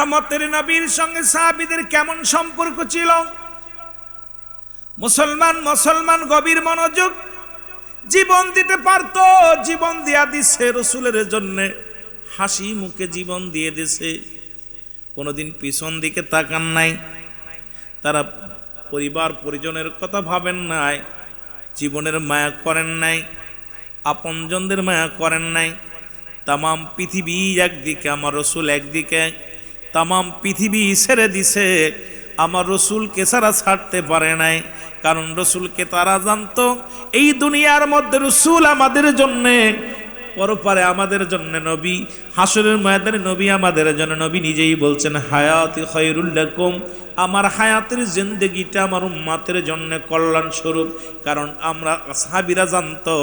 রহমতের নবীর সঙ্গে সাহাবীদের কেমন সম্পর্ক ছিল? মুসলমান গভীর মনোযোগ, জীবন দিতে পারত, জীবন দিয়া দিছে রসুলের জন্য, হাসি মুখে জীবন দিয়ে দিছে, কোনোদিন পিছন দিকে তাকান নাই। তারা পরিবার পরিজনের কথা ভাবেন নাই, জীবনের মায়া করেন নাই, আপনজনদের মায়া করেন নাই। তামাম পৃথিবী একদিকে, আমার রসুল একদিকে, তামাম পৃথিবী ছেড়ে দিছে, আমার রসুলকে ছাড়া ছাড়তে পারে নাই। কারণ রসুলকে তারা জানতো এই দুনিয়ার মধ্যে রসুল আমাদের জন্যে, পরপারে আমাদের জন্য নবী, হাসরের ময়দানে নবী আমাদের জন্য। নবী নিজেই বলছেন হায়াতি খায়রুল লাকুম, আমার হায়াতের জিন্দেগিটা আমার উম্মতের জন্য কল্যাণ স্বরূপ। কারণ আমরা সাহাবীরা জানতো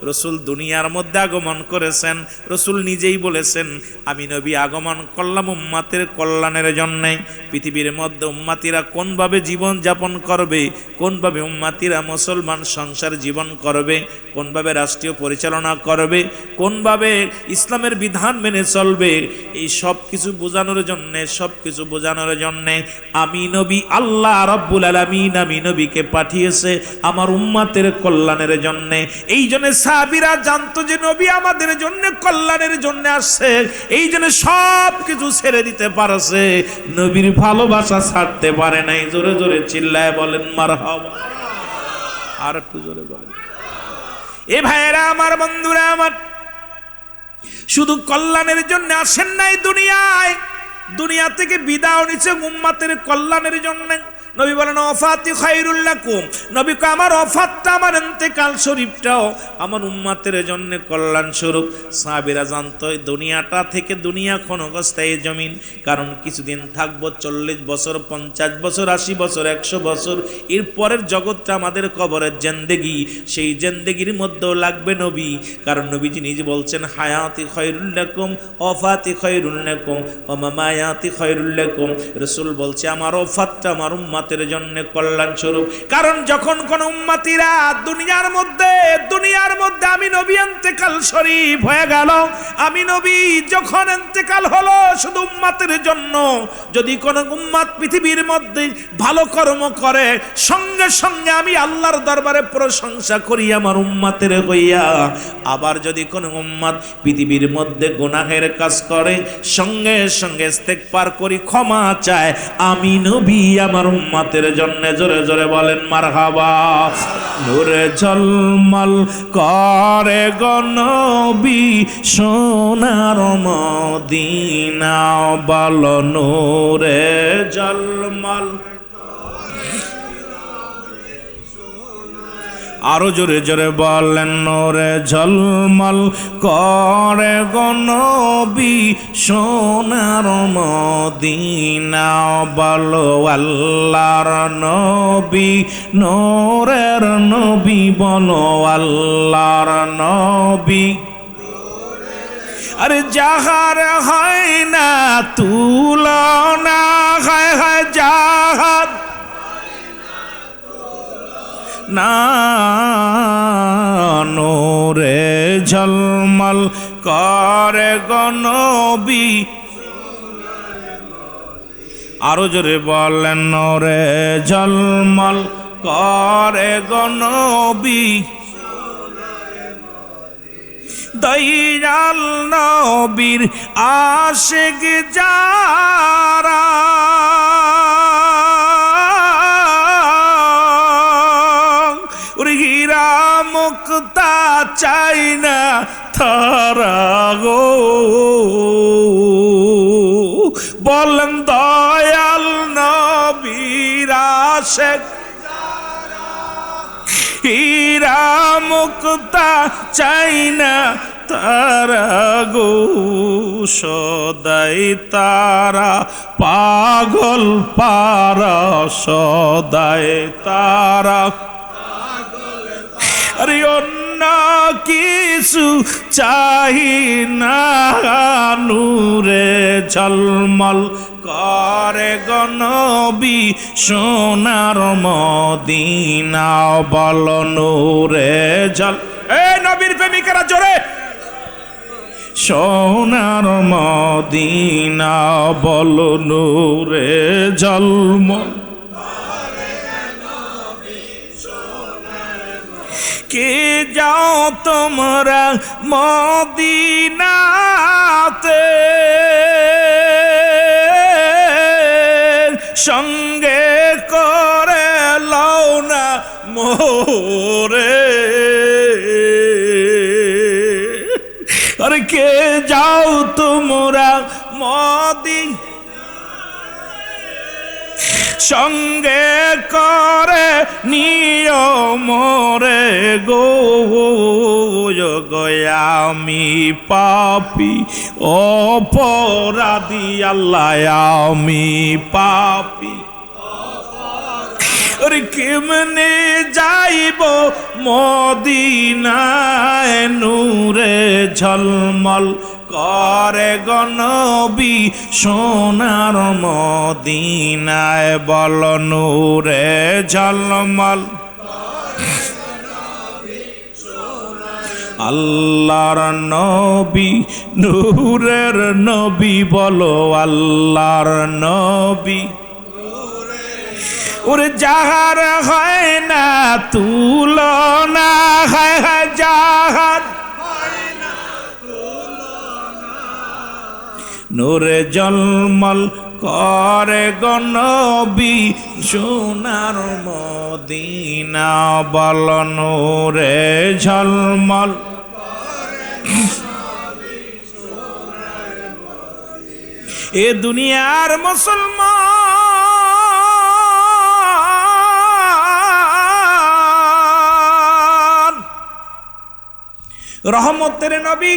রসুল দুনিয়ার মধ্যে আগমন করেছেন, রসুল নিজেই বলেছেন আমি নবী আগমন করলাম উম্মতের কল্যাণের জন্যে। পৃথিবীর মধ্যে উম্মতিরা কোনভাবে জীবন যাপন করবে, কোনভাবে উম্মতিরা মুসলমান সংসার জীবন করবে, কোনভাবে রাষ্ট্রীয় পরিচালনা করবে, কোনভাবে ইসলামের বিধান মেনে চলবে, এই সব কিছু বোঝানোর জন্যে, সব কিছু বোঝানোর জন্যে আমি নবী, আল্লাহ রাব্বুল আলামিন আমি নবীকে পাঠিয়েছে আমার উম্মতের কল্যাণের জন্য। এই জন্য সাহাবীরা জানতো যে নবী আমাদের জন্য কল্যাণের জন্য আসছে, এই জন্য সব কিছু ছেড়ে দিতে পারছে, নবীর ভালোবাসা ছাড়তে পারে নাই। জোরে জোরে চিল্লায় বলেন মারহাবা। আর একটু জোরে বলেন। এ ভাইয়েরা আমার, বন্ধুরা আমার, শুধু কল্যাণের জন্য আসেন নাই দুনিয়ায়, দুনিয়া থেকে বিদায় নিচ্ছে উম্মতের কল্যাণের জন্য। নবী বলেন ওয়াফাতি খায়রুল লাকুম, নবী কয় আমার ওয়াফাতটা, আমার ইন্তেকাল শরীফটাও আমার উম্মতের জন্য কল্যাণ স্বরূপ। সাহাবীরা জানতো দুনিয়াটা থেকে, দুনিয়া ক্ষণস্থায়ী জমিন, কারণ কিছুদিন থাকবো, 40 বছর, 50 বছর, 80 বছর, 100 বছর, এর পরের জগৎটা আমাদের কবরের জিন্দেগি, সেই জিন্দেগির মধ্যেও লাগবে নবী। কারণ নবীজি নিজে বলছেন হায়াতি খায়রুল লাকুম ওয়াফাতি খায়রুল লাকুম ওয়া মামায়াতি খায়রুল লাকুম। রাসূল বলছে আমার ওয়াফাতটা আমার উম্মতের জন্য কল্যাণ স্বরূপ। কারণ যখন কোন উম্মতিরা দুনিয়ার মধ্যে আমি নবী ইন্তেকাল শরীফ হয়ে গেল, আমি নবী যখন ইন্তেকাল হলো শুধু উম্মতের জন্য, যদি কোন উম্মত পৃথিবীর মধ্যে ভালো কর্ম করে, সঙ্গে সঙ্গে আমি আল্লাহর দরবারে প্রশংসা করি আমার উম্মতের হইয়া। আবার যদি কোন উম্মত পৃথিবীর মধ্যে গুনাহের কাজ করে, সঙ্গে সঙ্গে ইস্তেগফার করি, ক্ষমা চায়, আমি নবী আমার উম্মতের জন্য। জোরে জোরে বলেন মারহাবা। নূরে ঝলমল করে গো নবী সোনার মদিনা, বলো নূরে ঝলমল। আরো জোরে জোরে বলেন নূরে ঝলমল করে গো নবী সোনার মদিনা, বলো আল্লাহর নবী নূরের নবী, বলো আল্লাহর নবী। আরে যাহার হয় না তুলনা, হায় হায় যাহার না, নূরে ঝলমল করে গো নবী। আরো জোরে বলেন নূরে ঝলমল করে গো নবী। দয়াল নবীর আশিক যারা, হীরা মুক্তা চাই না তারা গো, বলেন দয়াল নবীর আশিক হীরা মুক্তা চাই না তারা গো, সদাই তারা পাগল পারা, সদাই তারা। আরে অন্য কিছু চাই না, নূরে ঝলমল করে গো নবী সোনার মদিনা, বলো নূরে ঝল। এই নবীর প্রেমিকেরা জোরে সোনার মদিনা বল নূরে ঝলমল কে যাও তোমরা মদিনাতে সঙ্গে করে লও না মোরে আরে কে যাও তোমরা মদিনা সঙ্গে করে নিয়মরে গো আমি পাপী অপরাধী আল্লাহ আমি পাপী ওরে কেমনে যাইব মদিনায় নূরে ঝলমল করে গনবী সোনার মদিনায় বল নূরে ঝলমল আল্লাহর নবী নূরের নবী বলো আল্লাহর নবী ওরে যাহার হয় না তুলনা হয় যাহার নূরে ঝলমল করে গনবী সোনার মদিনা বল নূরে ঝলমল এ দুনিয়ার মুসলমান রহমতের নবী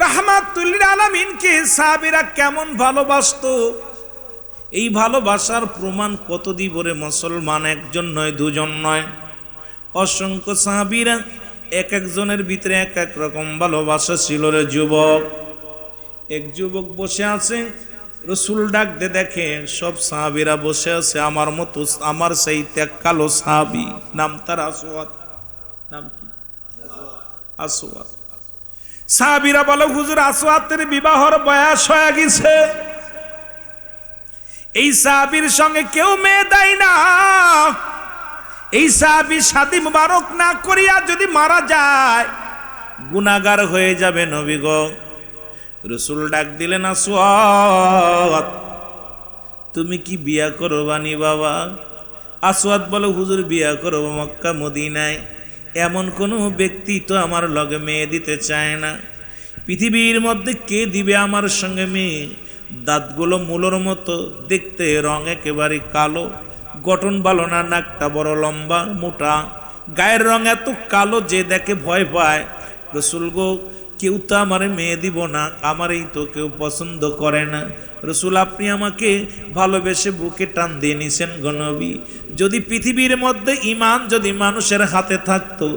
রাহমাতুল লিল আলামিনকে সাহাবীরা কেমন ভালোবাসতো এই ভালোবাসার প্রমাণ কত দিব রে মুসলমান একজন নয় দুজন নয় অসংখ্য সাহাবীরা এক একজনের ভিতরে এক এক রকম ভালোবাসা ছিল রে যুবক এক যুবক বসে আছে রাসূল ডাক দে দেখে সব সাহাবীরা বসে আছে আমার মতো আমার সেই ত্যাগ কালো সাহাবী নাম তার আসওয়াদ নাম কি আসওয়াদ সাহাবীরা বলে হুজুর আসওয়াদের বিবাহর বয়স হয়ে গেছে এই সাহাবীর সঙ্গে কেউ মেয়ে দেয় না এই সাহাবী শাদী মুবারক না করিয়া যদি মারা যায় গুনাহগার হয়ে যাবে নবী গো রাসূল ডাক দিলেন আসওয়াদ তুমি কি বিয়া করবানি বাবা আসওয়াদ বলে হুজুর বিয়া করব মক্কা মদিনায় এমন কোন ব্যক্তি তো আমার লগে মেয়ে দিতে চায় না পৃথিবীর মধ্যে কে দিবে আমার সঙ্গে মেয়ে দাঁতগুলো মূলর মতো দেখতে রং একেবারে কালো গঠন ভালো না নাকটা বড় লম্বা মোটা গায়ের রং এত কালো যে দেখে ভয় পায় রাসূল গো কেউ তো আমার মেয়ে দিব না আমারই তো কেউ পছন্দ করে না রাসূল আপনি আমাকে ভালোবেসে বুকে টান দিয়ে নিছেন গো নবী যদি পৃথিবীর মধ্যে ঈমান যদি মানুষের হাতে থাকতো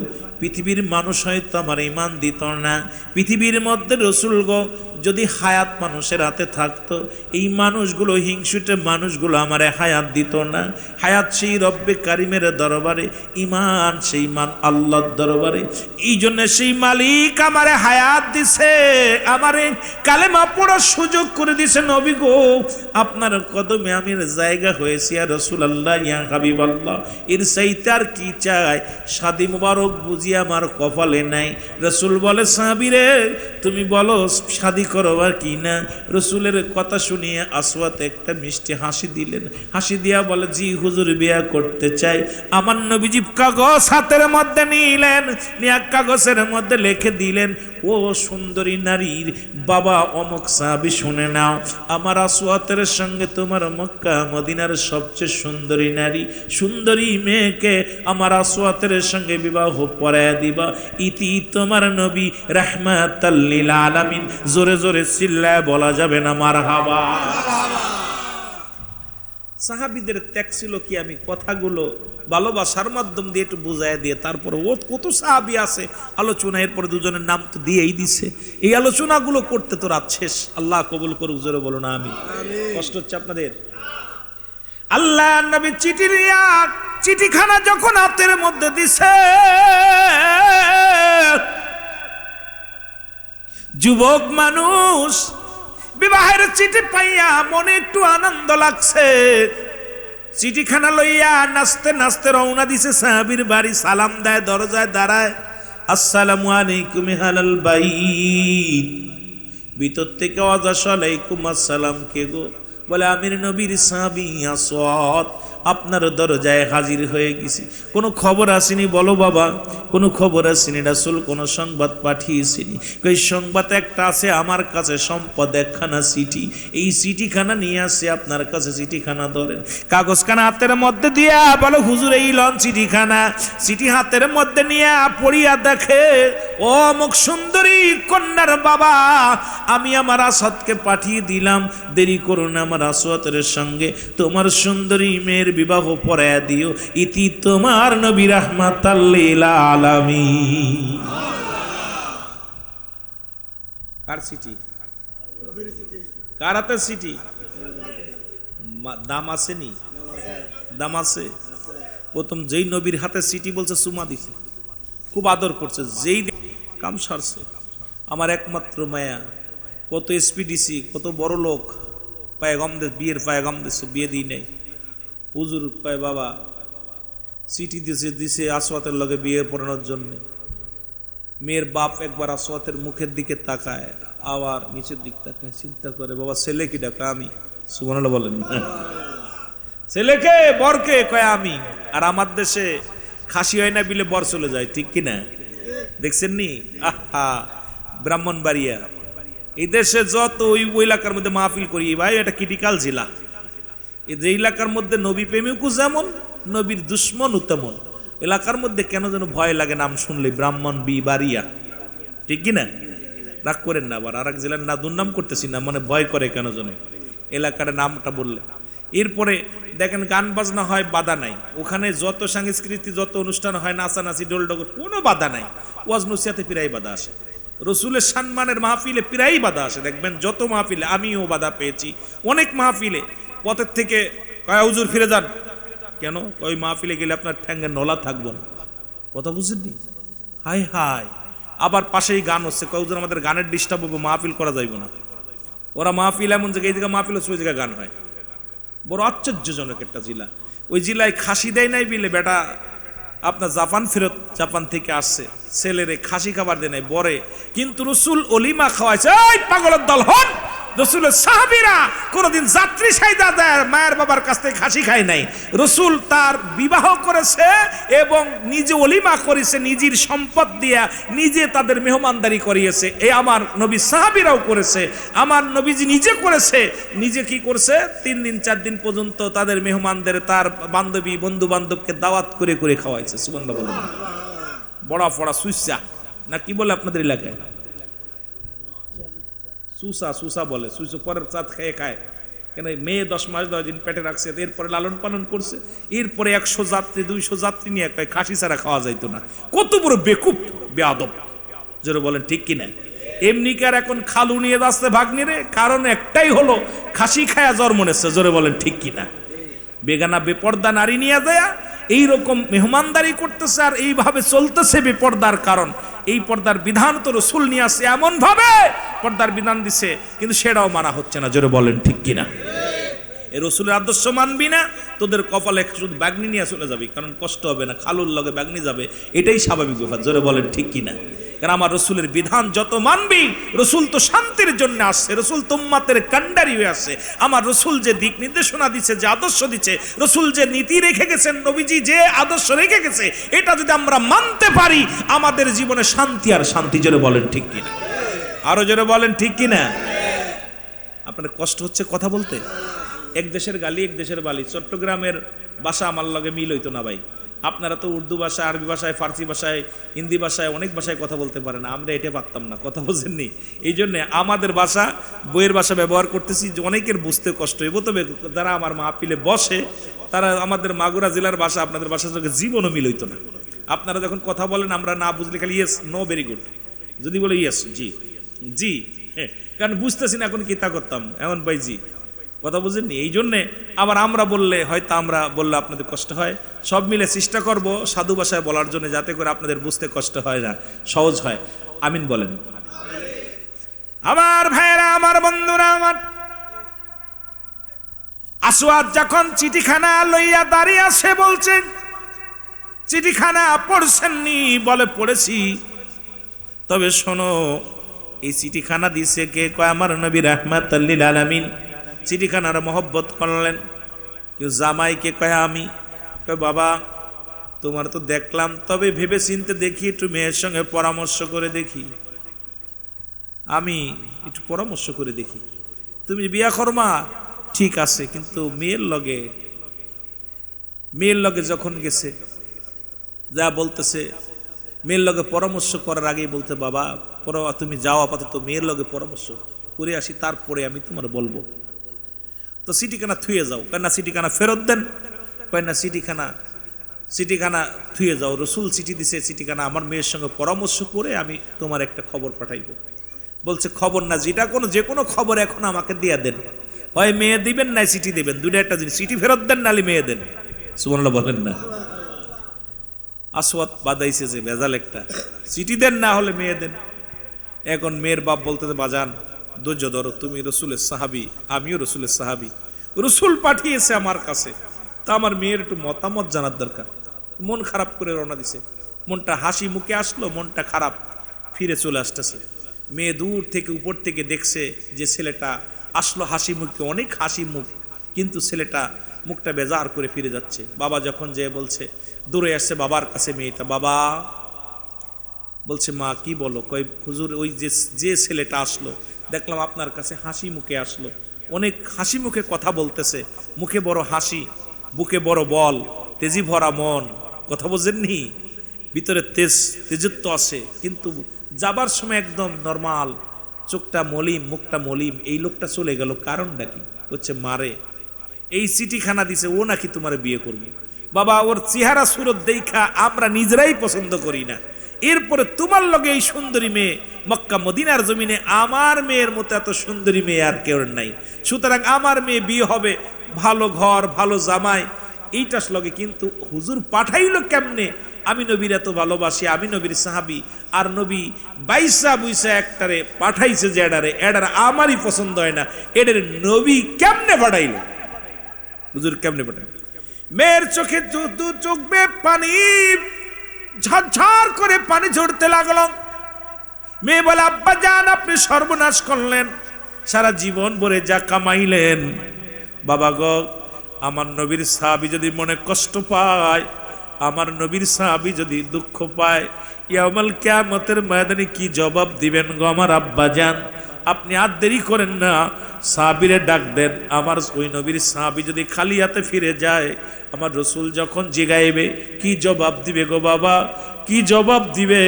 পৃথিবীর মানুষ হয়তো আমার ঈমান দিত না পৃথিবীর মধ্যে রাসূল গো যদি হায়াত মানুষের হাতে থাকতো এই মানুষগুলো হিংসুটে মানুষগুলো আমারে হায়াত দিত না হায়াত সেই রব্বে কারিমের দরবারে ঈমান সেই মান আল্লাহর দরবারে এই জন্য সেই মালিক আমারে হায়াত দিছে আমারে কালেমা পড়ার সুযোগ করে দিছে নবী গো আপনার কদমে আমি জায়গা হয়েছি ইয়া রাসূলুল্লাহ ইয়া হাবিবাল্লাহ এর চাইতে আর কি চাই শাদী মুবারক বুঝি আমার কপালে নাই রাসূল বলে সাহাবীরে তুমি বলো শাদী করবার কি না রাসূলের কথা শুনিয়ে আসওয়াদ একটা মিষ্টি হাসি দিলেন হাসি দিয়া বলে জি হুজুর বিয়া করতে চাই আমার নবীজি কাগজ হাতের মধ্যে নিলেন নিয়া কাগজের মধ্যে লিখে দিলেন ও সুন্দরী নারীর বাবা অমুক সাহাবী শুনে নাও আমার আসওয়াদের সঙ্গে তোমার মক্কা মদিনার সবচেয়ে সুন্দরী নারী সুন্দরী মেয়েকে আমার আসওয়াদের সঙ্গে বিবাহ পড়ায়া দিবা ইতি তোমার নবী রাহমাতাল লিল আলামিন জোরে জোরে চিল্লায় বলা যাবে না মারহাবা সাহাবীদের ত্যাগ ছিল কি আমি কথাগুলো ভালোবাসার মাধ্যম দিয়ে একটু বুঝাই দিয়ে তারপর ও কত সাহাবী আছে আলোচনা এরপর দুজনের নাম তো দিয়েই দিছে এই আলোচনাগুলো করতে তো রাত শেষ আল্লাহ কবুল করুক জোরে বলো না আমি কষ্ট হচ্ছে আপনাদের আল্লাহ নবী চিঠিখানা যখন হাতের মধ্যে দিছে যুবক মানুষ বিবাহের চিঠি পাইয়া মনে একটু আনন্দ লাগছে, চিঠিখানা লইয়া নাচতে নাচতে রওনা দিছে সাহাবীর বাড়ি। সালাম দেয়, দরজায় দাঁড়ায়, আসসালামু আলাইকুম হালাল বাইত। ভিতর থেকে আওয়াজ আসে, আলাইকুম আসসালাম। কে গো? বলে আমির নবীর সাহাবী আসওয়াদ, আপনার দরজায় হাজির হয়ে গেছি। কোনো খবর আসেনি? বলো বাবা, কোনো খবর আসেনি। রাসূল কোনো সংবাদ পাঠিয়েছিনি? এই সংবাদ একটা আছে আমার কাছে, সম্পদ একখানা চিঠি। এই চিঠিখানা নিয়ে আসে আপনার কাছে, চিঠিখানা ধরেন। কাগজখানা হাতের মধ্যে দিয়া বলো হুজুর এই লন চিঠিখানা। চিঠি হাতের মধ্যে নিয়ে পড়িয়া দেখে, ও মুখ সুন্দরী কন্যার বাবা, আমি আমার আসাদকে পাঠিয়ে দিলাম, দেরি করুন আমার আসওয়াতের সঙ্গে তোমার সুন্দরী মেয়ের বিবাহ পড়ায়া দিও। ইতি তোমার নবী রাহমাতাল লিল আলামিন। কার চিঠি? কার হাতের চিঠি? দাম আসেনি? দাম আছে। প্রথম যেই নবীর হাতে চিঠি বলছে চুমা দিছে, খুব আদর করছে, যেই কাম সারছে। আমার একমাত্র মায়া, কত এসপিডিসি, কত বড় লোক পায়গাম দে, বিয়ের পায়গাম দিচ্ছে, বিয়ে দিই নাই। হুজুর কয় বাবা চিঠি দিছে আসওয়াতের লগে বিয়ে পড়ানোর জন্য। মেয়ের বাপ একবার আসওয়াতের মুখের দিকে তাকায়, আবার নিচের দিক তাকায়, চিন্তা করে বাবা ছেলে কি ডাকা? আমি। সুবহানাল্লাহ বলেন। ছেলেকে বরকে? কয় আমি। আর আমার দেশে খাসি হয় না বিলে বর চলে যায়, ঠিক কিনা? দেখছেন নি? আহা, ব্রাহ্মণবাড়িয়া এই দেশে যত ওই এলাকার মধ্যে মাহফিল করি ভাই, এটা ক্রিটিক্যাল জেলা। এই যে এলাকার মধ্যে নবী প্রেমিকও যেমন, নবীর দুশ্মনও তেমন। এলাকার মধ্যে কেন যেন ভয় লাগে নাম শুনলে, ব্রাহ্মণ বাড়িয়া, ঠিক কিনা? রাগ করেন না, আবার আর এক জেলার না দুর্নাম করতেছি না, মানে ভয় করে কেন যেন এলাকার নামটা বললে। এরপরে দেখেন গান বাজনা হয়, বাধা নাই। ওখানে যত সংস্কৃতি, যত অনুষ্ঠান হয়, নাচানাচি, ডোলডগর, কোনো বাধা নাই। ওয়াজ নসিহতে প্রায় বাধা আসে, রসুলের সম্মানের মাহফিলে প্রায় বাধা আসে। দেখবেন যত মাহফিলে, আমিও বাধা পেয়েছি অনেক মাহফিলে। পথের থেকে কয় হুজুর ফিরে যান। কেন? ওই মাহফিলে গেলে আপনার ঠ্যাঙ্গে নলা থাকবো না। কথা বুঝেননি? High high. আবার পাশেই গান হচ্ছে, কয় হুজুর আমাদের গানের ডিস্টার্ব হবে, মাহফিল করা যাইব না। ওরা মাহফিল এমন জায়গায়, এই জায়গায় মাহফিল হচ্ছে, ওই জায়গায় গান হয়। বড় আশ্চর্যজনক একটা জেলা। ওই জেলায় খাসি দেয় নাই বিলে বেটা আপনার জাপান ফেরত, জাপান থেকে আসছে, ছেলেরে খাসি খাবার দেয় নাই বরে, কিন্তু রসুল অলিমা খাওয়াইছে। এই পাগলের দল হন! রসুলের সাহাবীরা কোনদিন যাত্রী সাইদা দেয় মায়ের বাবার কাছ থেকে খাসি খায় নাই। রসুল তার বিবাহ করেছে এবং নিজে অলিমা করেছে, নিজের সম্পদ দিয়া নিজে তাদের মেহমানদারি করিয়েছে। এই আমার নবী সাহাবীরাও করেছে, আমার নবীজি নিজে করেছে। নিজে কি করছে? 3 দিন 4 দিন পর্যন্ত তাদের মেহমানদের, তার বান্ধবী বন্ধু বান্ধবকে দাওয়াত করে করে খাওয়াইছে। সুবহানাল্লাহ বলেন। বড়া ফড়া সুইসা না কি বলে আপনাদের এলাকায়? সুসা, সুসা বলে। সুসা পরের চাঁদ খেয়ে খায়। কেন? মেয়ে 10 মাস 10 দিন পেটে রাখছে, এরপরে লালন পালন করছে। এরপরে 100 যাত্রী 200 যাত্রী নিয়ে কয় খাসি ছাড়া খাওয়া যাইতো না। কত বড় বেকুব, বেয়াদব! জোরে বলেন ঠিক কিনা? এমনি কার এখন খালু নিয়ে যাচ্ছে ভাগ্নিরে, কারণ একটাই হলো খাসি খায়া জন্ম নেছে। জোরে বলেন ঠিক কিনা? বেগানা বেপর্দা নারী নিয়ে যায় এইরকম মেহমানদারি করতেছে, আর এইভাবে চলতেছে বেপর্দার। কারণ এই পর্দার বিধান তো রসুল নিয়ে আসছে, এমন ভাবে পর্দার বিধান দিছে, কিন্তু সেটাও মানা হচ্ছে না। জোরে বলেন ঠিক কিনা? এই রসুলের আদর্শ মানবি না, তোদের কপালে শুধু ব্যাগনি নিয়ে চলে যাবি, কারণ কষ্ট হবে না, খালুর লগে ব্যাগনি যাবে, এটাই স্বাভাবিক ব্যাপার। জোরে বলেন ঠিক কিনা? কারণ আমার রসুলের বিধান যত মানবি, রসুল তো শান্তির জন্য আসছে, রসুল তো উম্মতের কান্ডারি হয়ে আসছে। আমার রসুল যে দিক নির্দেশনা দিচ্ছে, যে আদর্শ দিচ্ছে, রসুল যে নীতি রেখে গেছেন, নবীজি যে আদর্শ রেখে গেছে, এটা যদি আমরা মানতে পারি, আমাদের জীবনে শান্তি আর শান্তি। জোরে বলেন ঠিক কিনা? আরো জোরে বলেন ঠিক কিনা? আপনার কষ্ট হচ্ছে কথা বলতে? এক দেশের গালি এক দেশের বালি। চট্টগ্রামের ভাষা আমার লগে মিল হইতো না ভাই। আপনারা তো উর্দু ভাষা, আরবি ভাষায়, ফার্সি ভাষায়, হিন্দি ভাষায়, অনেক ভাষায় কথা বলতে পারেন, আমরা এটা পারতাম না। কথা বোঝেননি? এই জন্য আমাদের ভাষা, বইয়ের ভাষা ব্যবহার করতেছি, যে অনেকের বুঝতে কষ্ট হইব। তবে যারা আমার মাহফিলে বসে, তারা আমাদের মাগুরা জেলার ভাষা আপনাদের ভাষার সঙ্গে জীবনও মিল হইতো না। আপনারা যখন কথা বলেন, আমরা না বুঝলে খালি ইয়েস, নো, ভেরি গুড। যদি বলে ইয়েস, জি, জি, হ্যাঁ, কারণ বুঝতেছি না এখন কি তা করতাম, এমন ভাই জি, কথা বুঝেননি? এই জন্যে আবার আমরা বললে, হয়তো আমরা বললে আপনাদের কষ্ট হয়। সব মিলে চেষ্টা করব সাধু ভাষায় বলার জন্য, যাতে করে আপনাদের বুঝতে কষ্ট হয় না, সহজ হয়। আমিন বলেন। আমার ভাইয়েরা, আমার বন্ধুরা, আমার আসওয়াদ যখন চিঠিখানা লইয়া দাঁড়িয়ে আসে, বলছে চিঠিখানা পড়ছেননি? বলে পড়েছি। তবে শোনো, এই চিঠিখানা দিছে কে? কয় আমার নবী রাহমাতাল লিল আলামিন। চিঠিখানার মহব্বত করলেন। কেউ জামাইকে কয় আমি। কয় বাবা তোমার তো দেখলাম, তবে ভেবে চিনতে দেখি, একটু মেয়ের সঙ্গে পরামর্শ করে দেখি, আমি একটু পরামর্শ করে দেখি। তুমি বিয়া করমা ঠিক আছে, কিন্তু মেয়ের লগে যখন গেছে, যা বলতেছে, মেয়ের লগে পরামর্শ করার আগেই বলতে বাবা তুমি যাও, আপাতত মেয়ের লগে পরামর্শ করে আসি, তারপরে আমি তোমার বলবো। তো চিঠিখানা থুয়ে যাও। কেন না চিঠিখানা ফেরত দেন? কয় না, চিঠিখানা থুয়ে যাও। রসুল চিঠি দিছে, চিঠিখানা আমার মেয়ের সঙ্গে পরামর্শ করে আমি তোমার একটা খবর পাঠাইব। বলছে খবর না, যে কোনো খবর এখন আমাকে দিয়া দেন, হয় মেয়ে দিবেন না চিঠি দিবেন, দুইটা একটা জিনিস, চিঠি ফেরত দেন নালে মেয়ে দেন। সুবহানাল্লাহ বলেন না। আসওয়াদ বাদাইছে যে ভেজাল একটা, চিঠি দেন না হলে মেয়ে দেন। এখন মেয়ের বাপ বলতেছে বাজান ধৈর্য ধরো, তুমি রসুলের সাহাবী, আমিও রসুলের সাহাবী, রসুল পাঠিয়েছে আমার কাছে, তা আমার মেয়ের একটু মতামত জানার দরকার। মন খারাপ করে রওনা দিছে। মনটা হাসি মুখে আসলো, মনটা খারাপ ফিরে চলে আসতেছে। মেয়ে দূর থেকে উপর থেকে দেখছে যে ছেলেটা আসলো হাসি মুখে, অনেক হাসি মুখ, কিন্তু ছেলেটা মুখটা বেজার করে ফিরে যাচ্ছে। বাবা যখন যে বলছে, দূরে আসছে বাবার কাছে মেয়েটা, বাবা বলছে মা কি বলো? কয় হুজুর ওই যে ছেলেটা আসলো দেখলাম আপনার কাছে হাসি মুখে আসলো, অনেক হাসি মুখে কথা বলতেছে, মুখে বড় হাসি, বুকে বড় বল, তেজি ভরা মন, কথা বোঝেননি? ভিতরে তেজত্ব আছে, কিন্তু যাবার সময় একদম নরমাল, চোখটা মলিম, মুখটা মলিম। এই লোকটা চলে গেল, কারণটা কি? হচ্ছে মারে এই চিঠিখানা দিছে, ও নাকি তোমার বিয়ে করবে। বাবা ওর চেহারা সুরত দেখা আমরা নিজেরাই পছন্দ করি না, এরপরে তোমার লগে এই সুন্দরী মেয়ে, মক্কা মদিনার জমিনে আমার মেয়ের মতো এত সুন্দরী মেয়ে আর কেউ নাই, সুতরাং আমার মেয়ে বিয়ে হবে, ভালো ঘর ভালো জামাই, এইটার লগে। কিন্তু হুজুর পাঠাইলো কেমনে? আমি নবীর এত ভালোবাসি, আমি নবীর সাহাবী, আর নবী বাইসা বুইসা একটারে পাঠাইছে যে এডারে আমারই পছন্দ হয় না, এডার নবী কেমনে পাঠাইলো? হুজুর কেমনে পাঠাইলো? মেয়ের চোখে চোখ বে পানি, ঝরঝর করে পানি ঝরতে লাগলো। মেয়ে বলে আব্বা জান আপনি সর্বনাশ করলেন, সারা জীবন ভরে যা কামাইলেন, বাবা গো আমার নবীর সাহাবী যদি মনে কষ্ট পায়, আমার নবীর সাহাবী যদি দুঃখ পায়, ইয়াউমাল কিয়ামতের ময়দানে কি জবাব দিবেন গো আমার আব্বা জান? আপনি আর দেরি করেন না, সাহাবীরে ডাক দেন। আমার ওই নবীর সাহাবী যদি খালি হাতে ফিরে যায়, আমার রসুল যখন জিগাইবে কি জবাব দিবে গো বাবা, কি জবাব দিবে?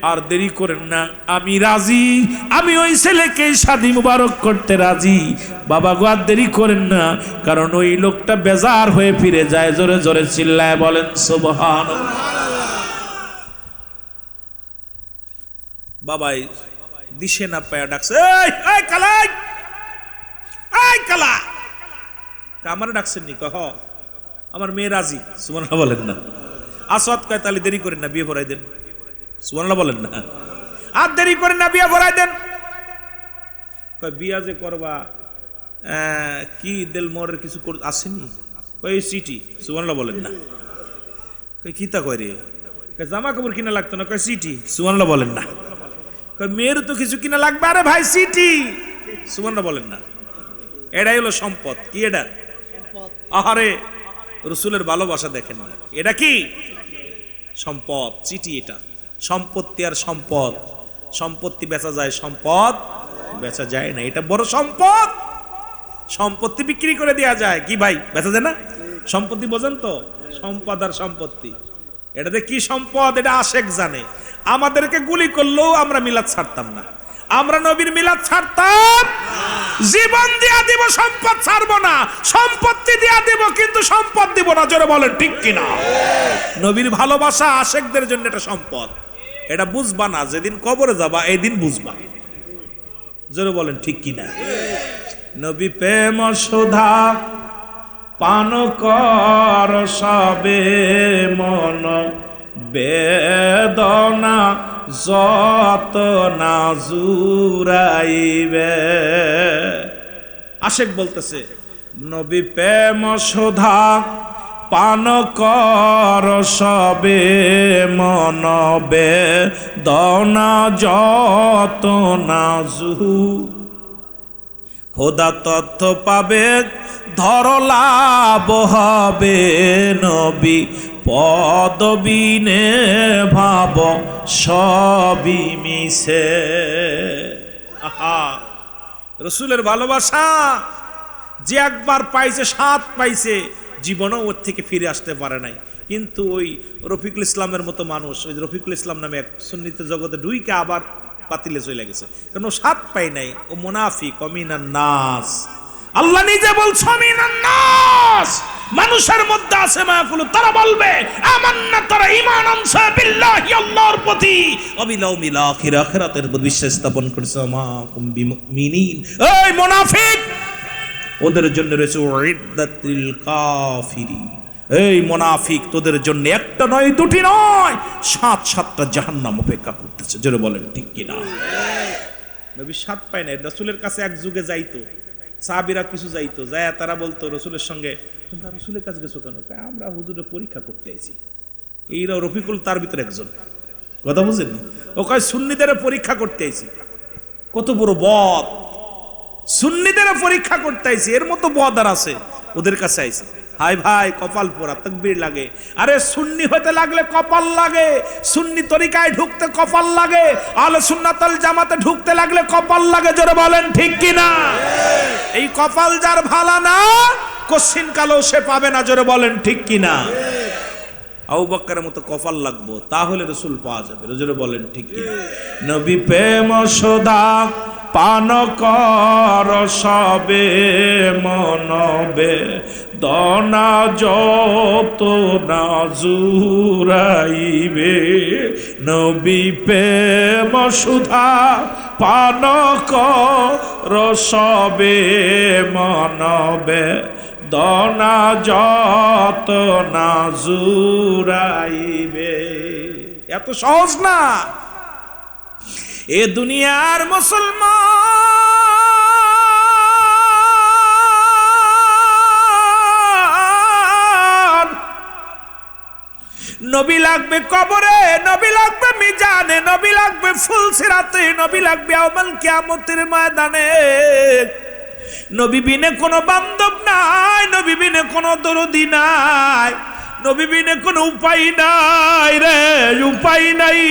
আর দেরি করেন না, আমি রাজি, আমি ওই ছেলেকে শাদী মুবারক করতে রাজি। বাবা গো আর দেরি করেন না, কারণ ওই লোকটা বেজার হয়ে ফিরে যায়। জোরে জোরে চিল্লায় বলেন সুবহানাল্লাহ। বাবাই দিশে না পায়া ডাকছে, এই কালাই, এই কালা, আমার ডাকছেন নি? কহ আমার মেয়ে রাজি। সুবহানাল্লাহ বলেন না। আসওয়াদ কয় তাহলে দেরি করেন না, বিয়ে ভরাই দেন। সুবহানাল্লাহ বলেন না। আর দেরি করেন না, বিয়ে ভরাই দেন। কয় বিয়া যে করবা কি দেল মোরের কিছু আসেনি? কয় সিটি। সুবহানাল্লাহ বলেন না। কয় কি তা কয় রে? কয় জামা কাপড় কিনা লাগতো না। কয় সিটি। সুবহানাল্লাহ বলেন না। কয় মেয়েরও তো কিছু কিনা লাগবে। আরে ভাই সিটি। সুবহানাল্লাহ বলেন না। এটাই হলো সম্পদ। কি এটা? আহারে রসুলের ভালোবাসা দেখেন না, এটা কি সম্পদ? চিঠি। এটা সম্পত্তি আর সম্পদ, সম্পত্তি বেচা যায়, সম্পদ বেচা যায় না। এটা বড় সম্পদ। সম্পত্তি বিক্রি করে দেওয়া যায়, কি ভাই বেচা যায় না? সম্পত্তি বোঝেন তো, সম্পদ আর সম্পত্তি, এটাতে কি সম্পদ এটা আশেক জানে। আমাদেরকে গুলি করলেও আমরা মিলাদ ছাড়তাম না, আমরা নবীর মিলাদ ছাড়তাম, জীবন দিয়া দিব, সম্পদ ছাড়বো না। সম্পত্তি দিয়া দিব কিন্তু সম্পদ দিব না। জোরে বলেন ঠিক কিনা? নবীর ভালোবাসা আশেকদের জন্য এটা সম্পদ। এটা বুঝবা না, যেদিন কবরে যাবা এই দিন বুঝবা। জোরে বলেন ঠিক কিনা? নবী প্রেম সুধা পান কর সবে মন বেদনা যত না জুরাইবে। আশেক বলতেছে নবী প্রেম সুধা পান কর সবে মনবে দনা যত না জু। খোদা তথ্য পাবে ধরলাভ হবে নবী পদবিনে ভাব সবই মিশে। আহা, রসুলের ভালোবাসা যে একবার পাইছে, স্বাদ পাইছে, জীবনও ওর থেকে ফিরে আসতে পারে নাই। কিন্তু ওই রফিকুল ইসলামের মতো মানুষ, ওই রফিকুল ইসলাম নামে এক সুন্নিত জগতে ঢুইকে আবার বাতিলে চলে গেছে, কারণ ও স্বাদ পাই নাই। ও মুনাফিক, অমিনান নাস। আল্লাহ নিজে বলছে অমিনান নাস, মানুষের মধ্যে আছে মায়াকুল, তারা বলবে আমান্না, তারা ঈমান আনছে বিল্লাহি, আল্লাহর প্রতি, ওয়াবিল ইয়াউমিল আখির, আখিরাতের প্রতি বিশ্বাস স্থাপন করেছে, মা কুম বিমুমিনিন। এই মুনাফিক, ওদের জন্য রয়েছে উইদ্দাতুল কাফিরিন। এই মুনাফিক, তোদের জন্য একটা নয়, দুটি নয়, 7-7টা জাহান্নাম অপেক্ষা করতেছে। জোরে বলেন ঠিক কিনা? নবী স্বাদ পায় না। রাসূলের কাছে এক যুগে যাইতো, সাহাবীরা কিছু যাইতো, যায় তারা বলতো রসুলের সঙ্গে, তোমরা রসুলের কাছে গেছো কেন? আমরা হুজুরের পরীক্ষা করতে আইছি। এইরা রফিকুল তার ভিতরে একজন, কথা বুঝেন? ও কয় সুন্নিদের পরীক্ষা করতে আইছি। কত বড় বদ! সুন্নিদের পরীক্ষা করতে আইছি, এর মতো বদ আর আছে? ওদের কাছে আইছি। হাই ভাই, কপাল পোড়া, তাকবীর লাগে। আরে সুন্নি হতে লাগলে কপাল লাগে, সুন্নি তরিকায় ঢুকতে কপাল লাগে, আহলে সুন্নাতুল জামাতে ঢুকতে লাগলে কপাল লাগে। জোরে বলেন ঠিক কিনা? এই কপাল যার ভালো না, কোশ্চিন কালেও সে পাবে না। জোরে বলেন ঠিক কিনা? আবু বকরের মতো কপাল লাগবো, তাহলে রাসূল পাওয়া যাবে। জোরে বলেন ঠিক কিনা? নবী প্রেম সদা পান কর সবে মনবে দনা যত না জুরাইবে। নবী প্রেম সুধা পান কর সবে মনবে দনা যত না জুরাইবে। এত সহজ না এ দুনিয়ার মুসলমান। নবী লাগবে কবরে, নবী লাগবে মিজানে, নবী লাগবে ফুলসিরাতে, নবী লাগবে ইয়াউমুল কিয়ামতের ময়দানে। নবী বিনে কোনো বান্ধব নাই, নবী বিনে কোনো দরদি নাই, নবী বিনে কোনো উপায় নাই রে, উপায় নাই।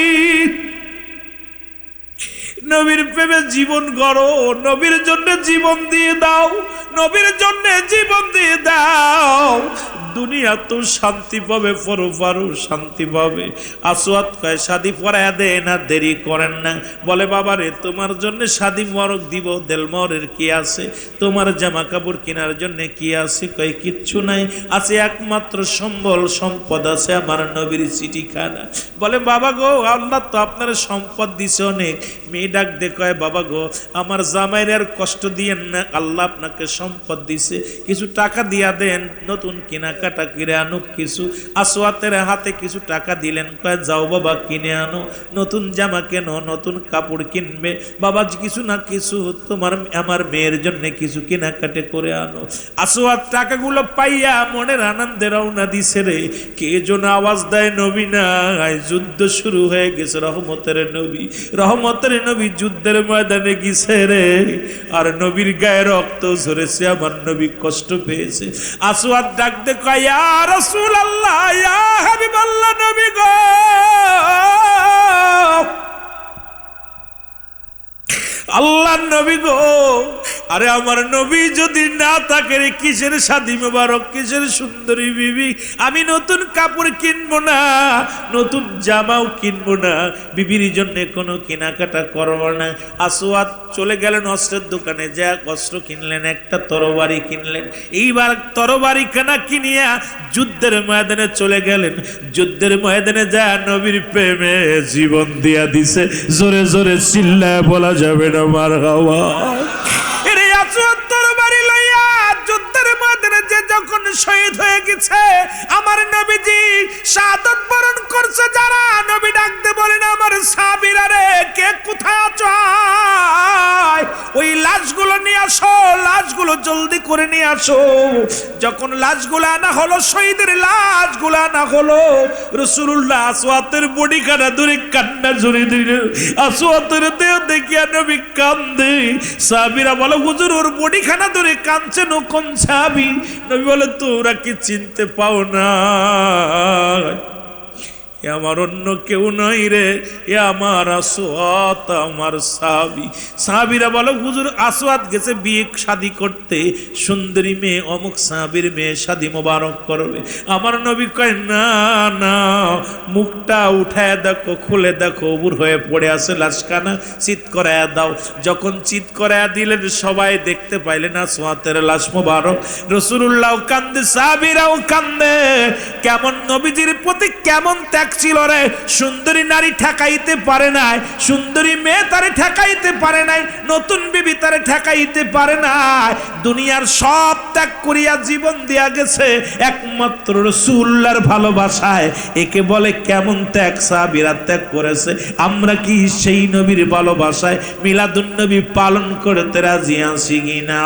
নবীর প্রেমে জীবন গড়ো, নবীর জন্য জীবন দিয়ে দাও, নবীর জন্য জীবন দিয়ে দাও। দুনিয়া তো শান্তি পাবে, পরপারও শান্তি পাবে। আসওয়াদ কয় শাদি পড়ায়া দেন, না দেরি করেন না। বলে বাবা রে, তোমার জন্য শাদি মরক দিব, দেলমরের কি আছে? তোমার জামা কাপড় কেনার জন্য কি আছে? কয় কিচ্ছু নাই, আছে একমাত্র সম্বল সম্পদ আছে আমার নবীর চিঠিখানা। বলে বাবা গো, আল্লাহ তো আপনার সম্পদ দিছে অনেক। মেয়ে ডাক দে কয় বাবা গো, আমার জামাইয়ের আর কষ্ট দিয়েন না, আল্লাহ আপনাকে সম্পদ দিছে, কিছু টাকা দিয়া দেন, নতুন কেনাকাটা কিনে আনো কিছু। আসওয়াতের হাতে কিছু টাকা দিলেন, কয় যাও বাবা কিনে আনো, নতুন জামা কেন, নতুন কাপড় কিনবে বাবা, কিছু না কিছু তোমার আমার মেয়ের জন্য কিছু কেনাকাটা করে আনো। আসওয়াত টাকাগুলো পাইয়া মনের আনন্দে রওনা দিছে রে। কে যেন আওয়াজ দেয় নবী নাই, যুদ্ধ শুরু হয়ে গেছে। রহমতের নবী, রহমতের নবী যুদ্ধের ময়দানে গেছে রে, আর নবীর গায়ে রক্ত ঝরেছে, আমার নবী কষ্ট পেয়েছে। আসওয়াত ডাক দে কয় ইয়া রাসূলুল্লাহ, ইয়া হাবিবাল্লাহ, নবী গো, আল্লাহর নবী গো, আরে আমার নবী যদি না থাকে রে, কিসের শাদী মোবারক, কিসের সুন্দরী বিবি? আমি নতুন কাপড় কিনবো না, নতুন জামাও কিনবো না, বিবির জন্য কোনো কেনাকাটা করবো না। আসওয়াদ চলে গেলেন অস্ত্রের দোকানে, যা অস্ত্র কিনলেন, একটা তরবারি কিনলেন। এইবার তরবারি কেনা কিনিয়া যুদ্ধের ময়দানে চলে গেলেন। যুদ্ধের ময়দানে যা নবীর প্রেমে জীবন দিয়া দিছে, জোরে জোরে চিল্লায় বলা যাবে না মারহাবা। এরে আসওয়াদ তরবারি লইয়া যুদ্ধের ময়দানে যে যখন শহীদ হয়ে গেছে, আমার নবীজি শাহাদাত বরণ করছে। যারা নবী ডাকতে বলেন আমার সাহাবীরা করে নিয়ে আসো। যখন লাশগুলো আনা হলো, শহীদের লাশগুলো আনা হলো, রাসূলুল্লাহ আসওয়াতের বডিখানা ধরে কান্না জড়িয়ে দিলেন। আসওয়াতের দেহ দেখিয়া নবী কান্দে। সাহাবীরা বলে, হুজুর ওর বডিখানা ধরে কাঁদছেন, ও কোন সাহাবী? নবী বলে, তোমরা কি চিনতে পাও না? এ আমার অন্য কেউ নয় রে, এ আমার আসওয়াত, আমার সাহাবী। সাহাবীরা বলে, হুজুর আসওয়াত গেছে বিয়ে শাদী করতে, সুন্দরী মেয়ে, অমুক সাহাবীর মেয়ে শাদী মোবারক করবে। আমার নবী কয়, না না, মুখটা উঠায় দেখো, খুলে দেখো, উবুর হয়ে পড়ে আছে লাশখানা, চিৎ করায় দাও। যখন চিৎ করায় দিলেন, সবাই দেখতে পাইলেন আসওয়াতের লাশ মোবারক। রাসূলুল্লাহ কান্দে, সাহাবীরাও কান্দে। কেমন নবীজির প্রতি কেমন ত্যাগ ছিল রে! সুন্দরী নারী ঠেকাইতে পারে নাই, সুন্দরী মেয়ে তারে ঠেকাইতে পারে নাই, নতুন বিবি তারে ঠেকাইতে পারে নাই। দুনিয়ার সব ত্যাগ করিয়া জীবন দিয়া গেছে একমাত্র রাসূলুল্লাহর ভালোবাসায়। একে বলে কেমন ত্যাগ! সাহাবীরা ত্যাগ করেছে। আমরা কি সেই নবীর ভালোবাসায় মিলাদুন নবী পালন করতে রাজি আছি কিনা?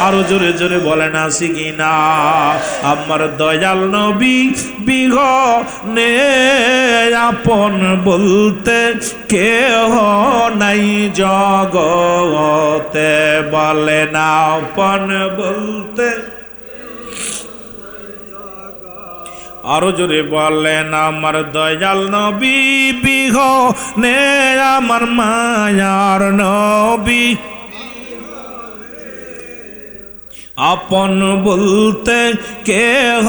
আরো জোরে জোরে বলেন, আছি কিনা? আমার দয়াল নবী বিহনে আপন বলতে কেহ নাই জগতে, বলে না আপন বলতে। আরো জোরে বলেন, আমার দয়াল নবী বিহনে আমার মায়ার নবী আপন বলতে কেহ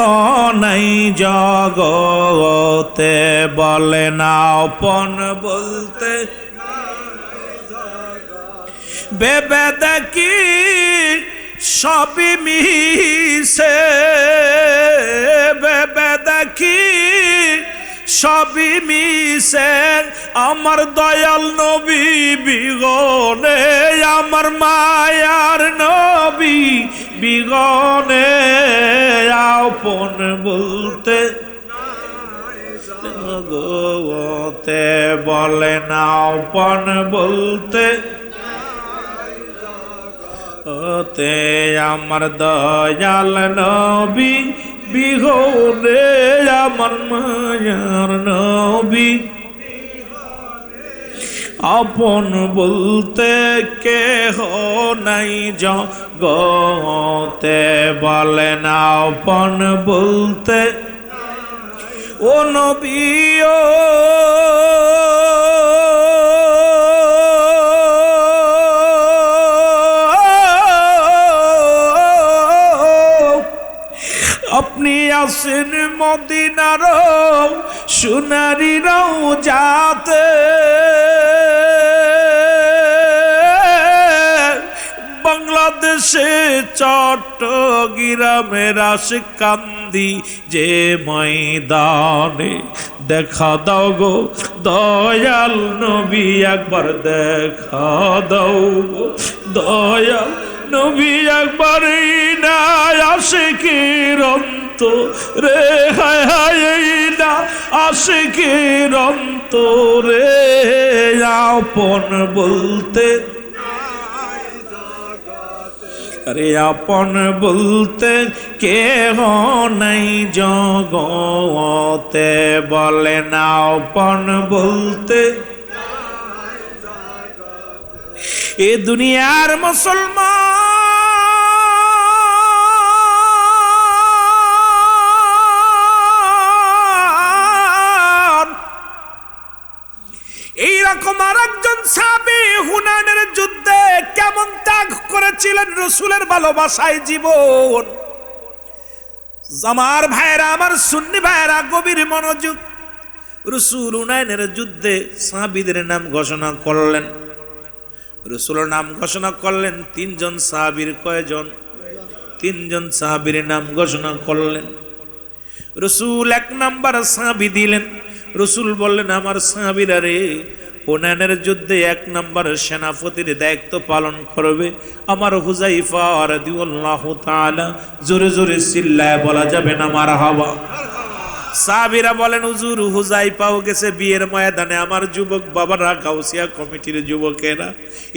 নাই জগতে, বলে না আপন বলতে। ভেবে দেখি সবই মিছে, ভেবে দেখি সবই মিছে, আমার দয়াল নবী বিগনে আমার মায়ার নবী বিগনে আপন বলতে গোতে, বলে না আপন বলতে ওতে, আমার দয়াল নবী বিহনে আমার মায়ার নবী আপন বলতে কেহ নাই জগতে, বলে না আপন বলতে। ও নবী ও আপনি আসেন মদিনার সোনারি রওজাতে, বাংলাদেশে চট্টগ্রামের আশিকান্দি যে ময়দানে, দেখা দাও গো দয়াল নবী একবার, দেখা দাও গো দয়াল নবী একবার, না আশিকের অন্তরে, হায় হায় না আশিকের অন্তরে আপন বলতে, আরে আপন বলতে কেহ নাই জগতে, বলে না আপন বলতে। এ দুনিয়ার মুসলমান এইরকম আর একজন সাহাবী হুনাইনের যুদ্ধে কেমন ত্যাগ করেছিলেন রাসূলের ভালোবাসায় জীবন। আমার ভাইরা, আমার সুন্নি ভাইরা, গভীর মনোযোগ। রাসূল হুনাইনের যুদ্ধে সাহাবীদের নাম ঘোষণা করলেন। রাসূলের নাম ঘোষণা করলেন তিনজন সাহাবীর। কয়জন? তিনজন সাহাবীর নাম ঘোষণা করলেন। রাসূল এক নাম্বার সাহাবী দিলেন। রাসূল বললেন, আমার সাহাবীরা রে, হুনাইনের যুদ্ধে এক নাম্বার সেনাপতির দায়িত্ব পালন করবে আমার হুযায়ফা রাদিয়াল্লাহু তাআলা। জোরে জোরে চিল্লায় বলা যাবে না মারহাবা? সাহাবীরা বলেন হুজুর হুযায়ফাও গেছে বিয়ের ময়দানে। আমার যুবক বাবারা, গাউসিয়া কমিটির যুবকেরা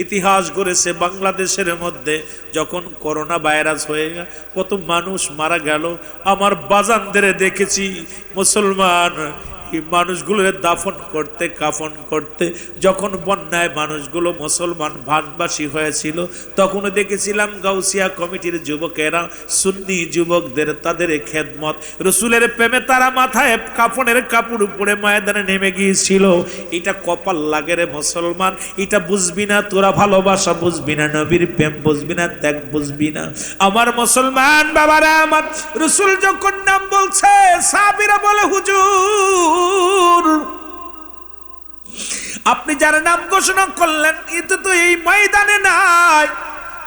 ইতিহাস গড়েছে বাংলাদেশের মধ্যে যখন করোনা ভাইরাস হয়ে কত মানুষ মারা গেল, আমার বাজানদের দেখেছি মুসলমান মানুষগুলোর দাফন করতে কাফন করতে যখন বন্যায় মানুষগুলো মুসলমান ভাগবাসী হয়েছিল তখনও দেখেছিলাম গাউসিয়া কমিটির যুবকেরা সুন্নি যুবকদের তাদের খেদমত রসুলের প্রেমে তারা মাথায় কাফনের কাপড় উপরে ময়দানে নেমে গিয়েছিল। এটা কপাল লাগে রে মুসলমান, এটা বুঝবি না তোরা, ভালোবাসা বুঝবি না, নবীর প্রেম বুঝবি না, ত্যাগ বুঝবি না। আমার মুসলমান বাবারা, আমার রসুল যখন নাম বলছে সাহাবীরা বলে হুজুর আপনি যার নাম ঘোষণা করলেন এটা তো এই ময়দানে নাই,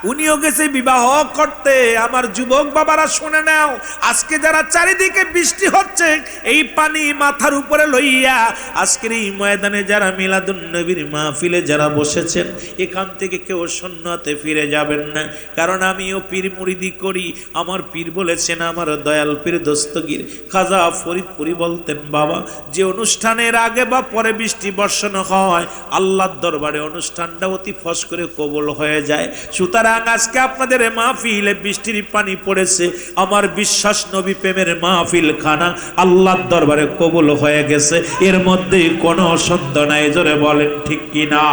উনিও গেছে বিবাহ করতে। আমার যুবক বাবারা শুনে নাও, আজকে যারা চারিদিকে বৃষ্টি হচ্ছে এই পানি মাথার উপরে লইয়া আজকের এই ময়দানে যারা মিলাদুন নবীর মাহফিলে যারা বসেছেন এখান থেকে কেউ শূন্যতে ফিরে যাবেন না, কারণ আমিও পীর মুরিদি করি। আমার পীর বলেছেন, আমার দয়াল পীর দস্তগীর খাজা ফরিদপুরি বলতেন, বাবা যে অনুষ্ঠানের আগে বা পরে বৃষ্টি বর্ষণ হয় আল্লাহর দরবারে অনুষ্ঠানটা অতি ফস করে কবুল হয়ে যায়। সুতরাং আজকে আপনাদের মাহফিলে বৃষ্টির পানি পড়েছে, আমার বিশ্বাস নবী প্রেমের মাহফিল খানা আল্লাহর দরবারে কবুল হয়ে গেছে, এর মধ্যে কোনো সন্দেহ নাই। জোরে বলেন ঠিক কিনা?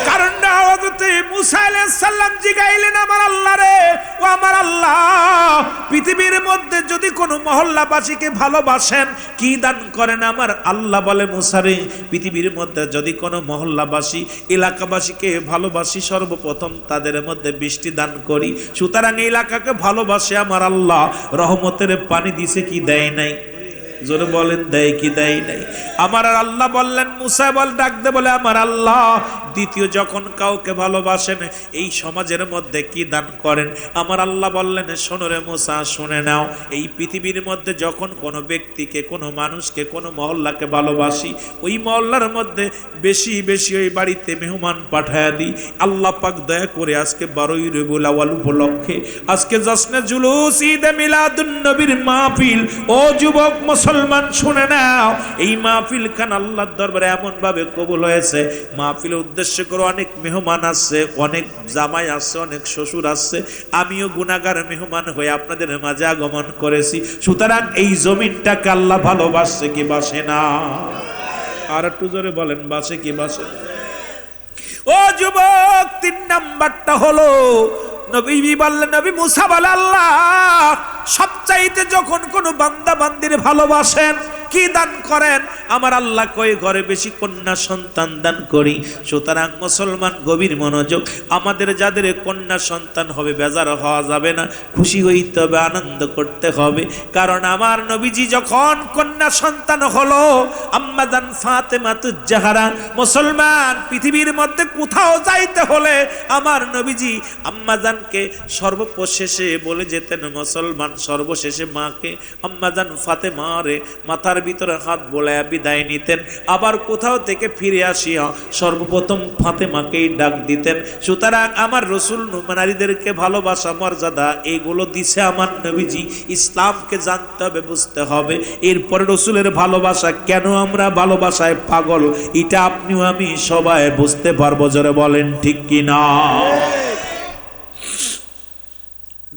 কারণ মুসা আলাইহিস সালাম জিগাইলেন, আমার আল্লাহ রে, ও আমার আল্লাহ, পৃথিবীর মধ্যে যদি কোনো মহল্লাবাসীকে ভালোবাসেন কি দান করেন? আমার আল্লাহ বলে, মুসা রে, পৃথিবীর মধ্যে যদি কোনো মহল্লাবাসী এলাকাবাসীকে ভালোবাসি সর্বপ্রথম তাদের মধ্যে বৃষ্টি দান করি। সুতরাং এলাকাকে ভালোবাসে আমার আল্লাহ রহমতের পানি দিছে কি দেয় নাই? জোরে বলেন দেয় কি দেয় নাই? আমার আল্লাহ বললেন, মুসা বল ডাক দে, বলে আমার আল্লাহ দ্বিতীয় যখন কাউকে ভালোবাসেন এই সমাজের মধ্যে কি দান করেন? আমার আল্লাহ বললেন, শোনো রে মুসা, শুনে নাও, এই পৃথিবীর মধ্যে যখন কোনো ব্যক্তিকে, কোনো মানুষকে, কোনো মহল্লাকে ভালোবাসি ওই মহল্লার মধ্যে বেশি বেশি ওই বাড়িতে মেহমান পাঠায়া দিই। আল্লাহ পাক দয়া করে আজকে 12ই রবিউল আউয়াল উপলক্ষে আজকে জশ্নে জুলুস ঈদে মিলাদুন নবীর মাহফিল, ও যুবক মুসলমান শুনে নাও, এই মাহফিল খান আল্লাহর দরবারে এমন ভাবে কবুল হয়েছে, মাহফিলের উদ্দেশ্য করে অনেক মেহমান আসছে, অনেক জামাই আসছে, অনেক শ্বশুর আসছে, আমিও গুনাহগার মেহমান হয়ে আপনাদের মাঝে আগমন করেছি। সুতরাং এই জমিনটাকে আল্লাহ ভালোবাসে কি বাসে না? আর একটু জোরে বলেন, বাসে কি বাসে? ও যুবক, 3 নাম্বারটা হলো নবী বললেন, নবী মুসা বলে, আল্লাহ সবচাইতে যখন কোনো বান্দা বান্দির ভালোবাসেন কি দান করেন? আমার আল্লাহ কয় ঘরে বেশি কন্যা সন্তান দান করি। সুতরাং মুসলমান গভীর মনোযোগ, আমাদের যাদের কন্যা সন্তান হবে বেজার হওয়া যাবে না, খুশি হইতে হবে, আনন্দ করতে হবে। কারণ আমার নবীজি যখন কন্যা সন্তান হলো আম্মাজান ফাতেমাতুজ জাহরা, মুসলমান পৃথিবীর মধ্যে কোথাও যাইতে হলে আমার নবীজি আম্মাজানকে সর্বশেষে বলে যেতেন, মুসলমান সর্বশেষে মাকে, আম্মাজান ফাতেমা রে, মাথার ভিতরে হাত বোলায়া বিদায় নিতেন। আবার কোথাও থেকে ফিরে আসিয়া সর্বপ্রথম ফাতেমাকেই ডাক দিতেন। সুতরাং আমার রসুল নারীদেরকে ভালোবাসা, মর্যাদা এগুলো দিছে আমার নবীজি। ইসলামকে জানতে হবে, বুঝতে হবে। এরপরে রসুলের ভালোবাসা কেন আমরা ভালোবাসায় পাগল, এটা আপনিও আমি সবাই বুঝতে পারবো। জোরে বলেন ঠিক কিনা?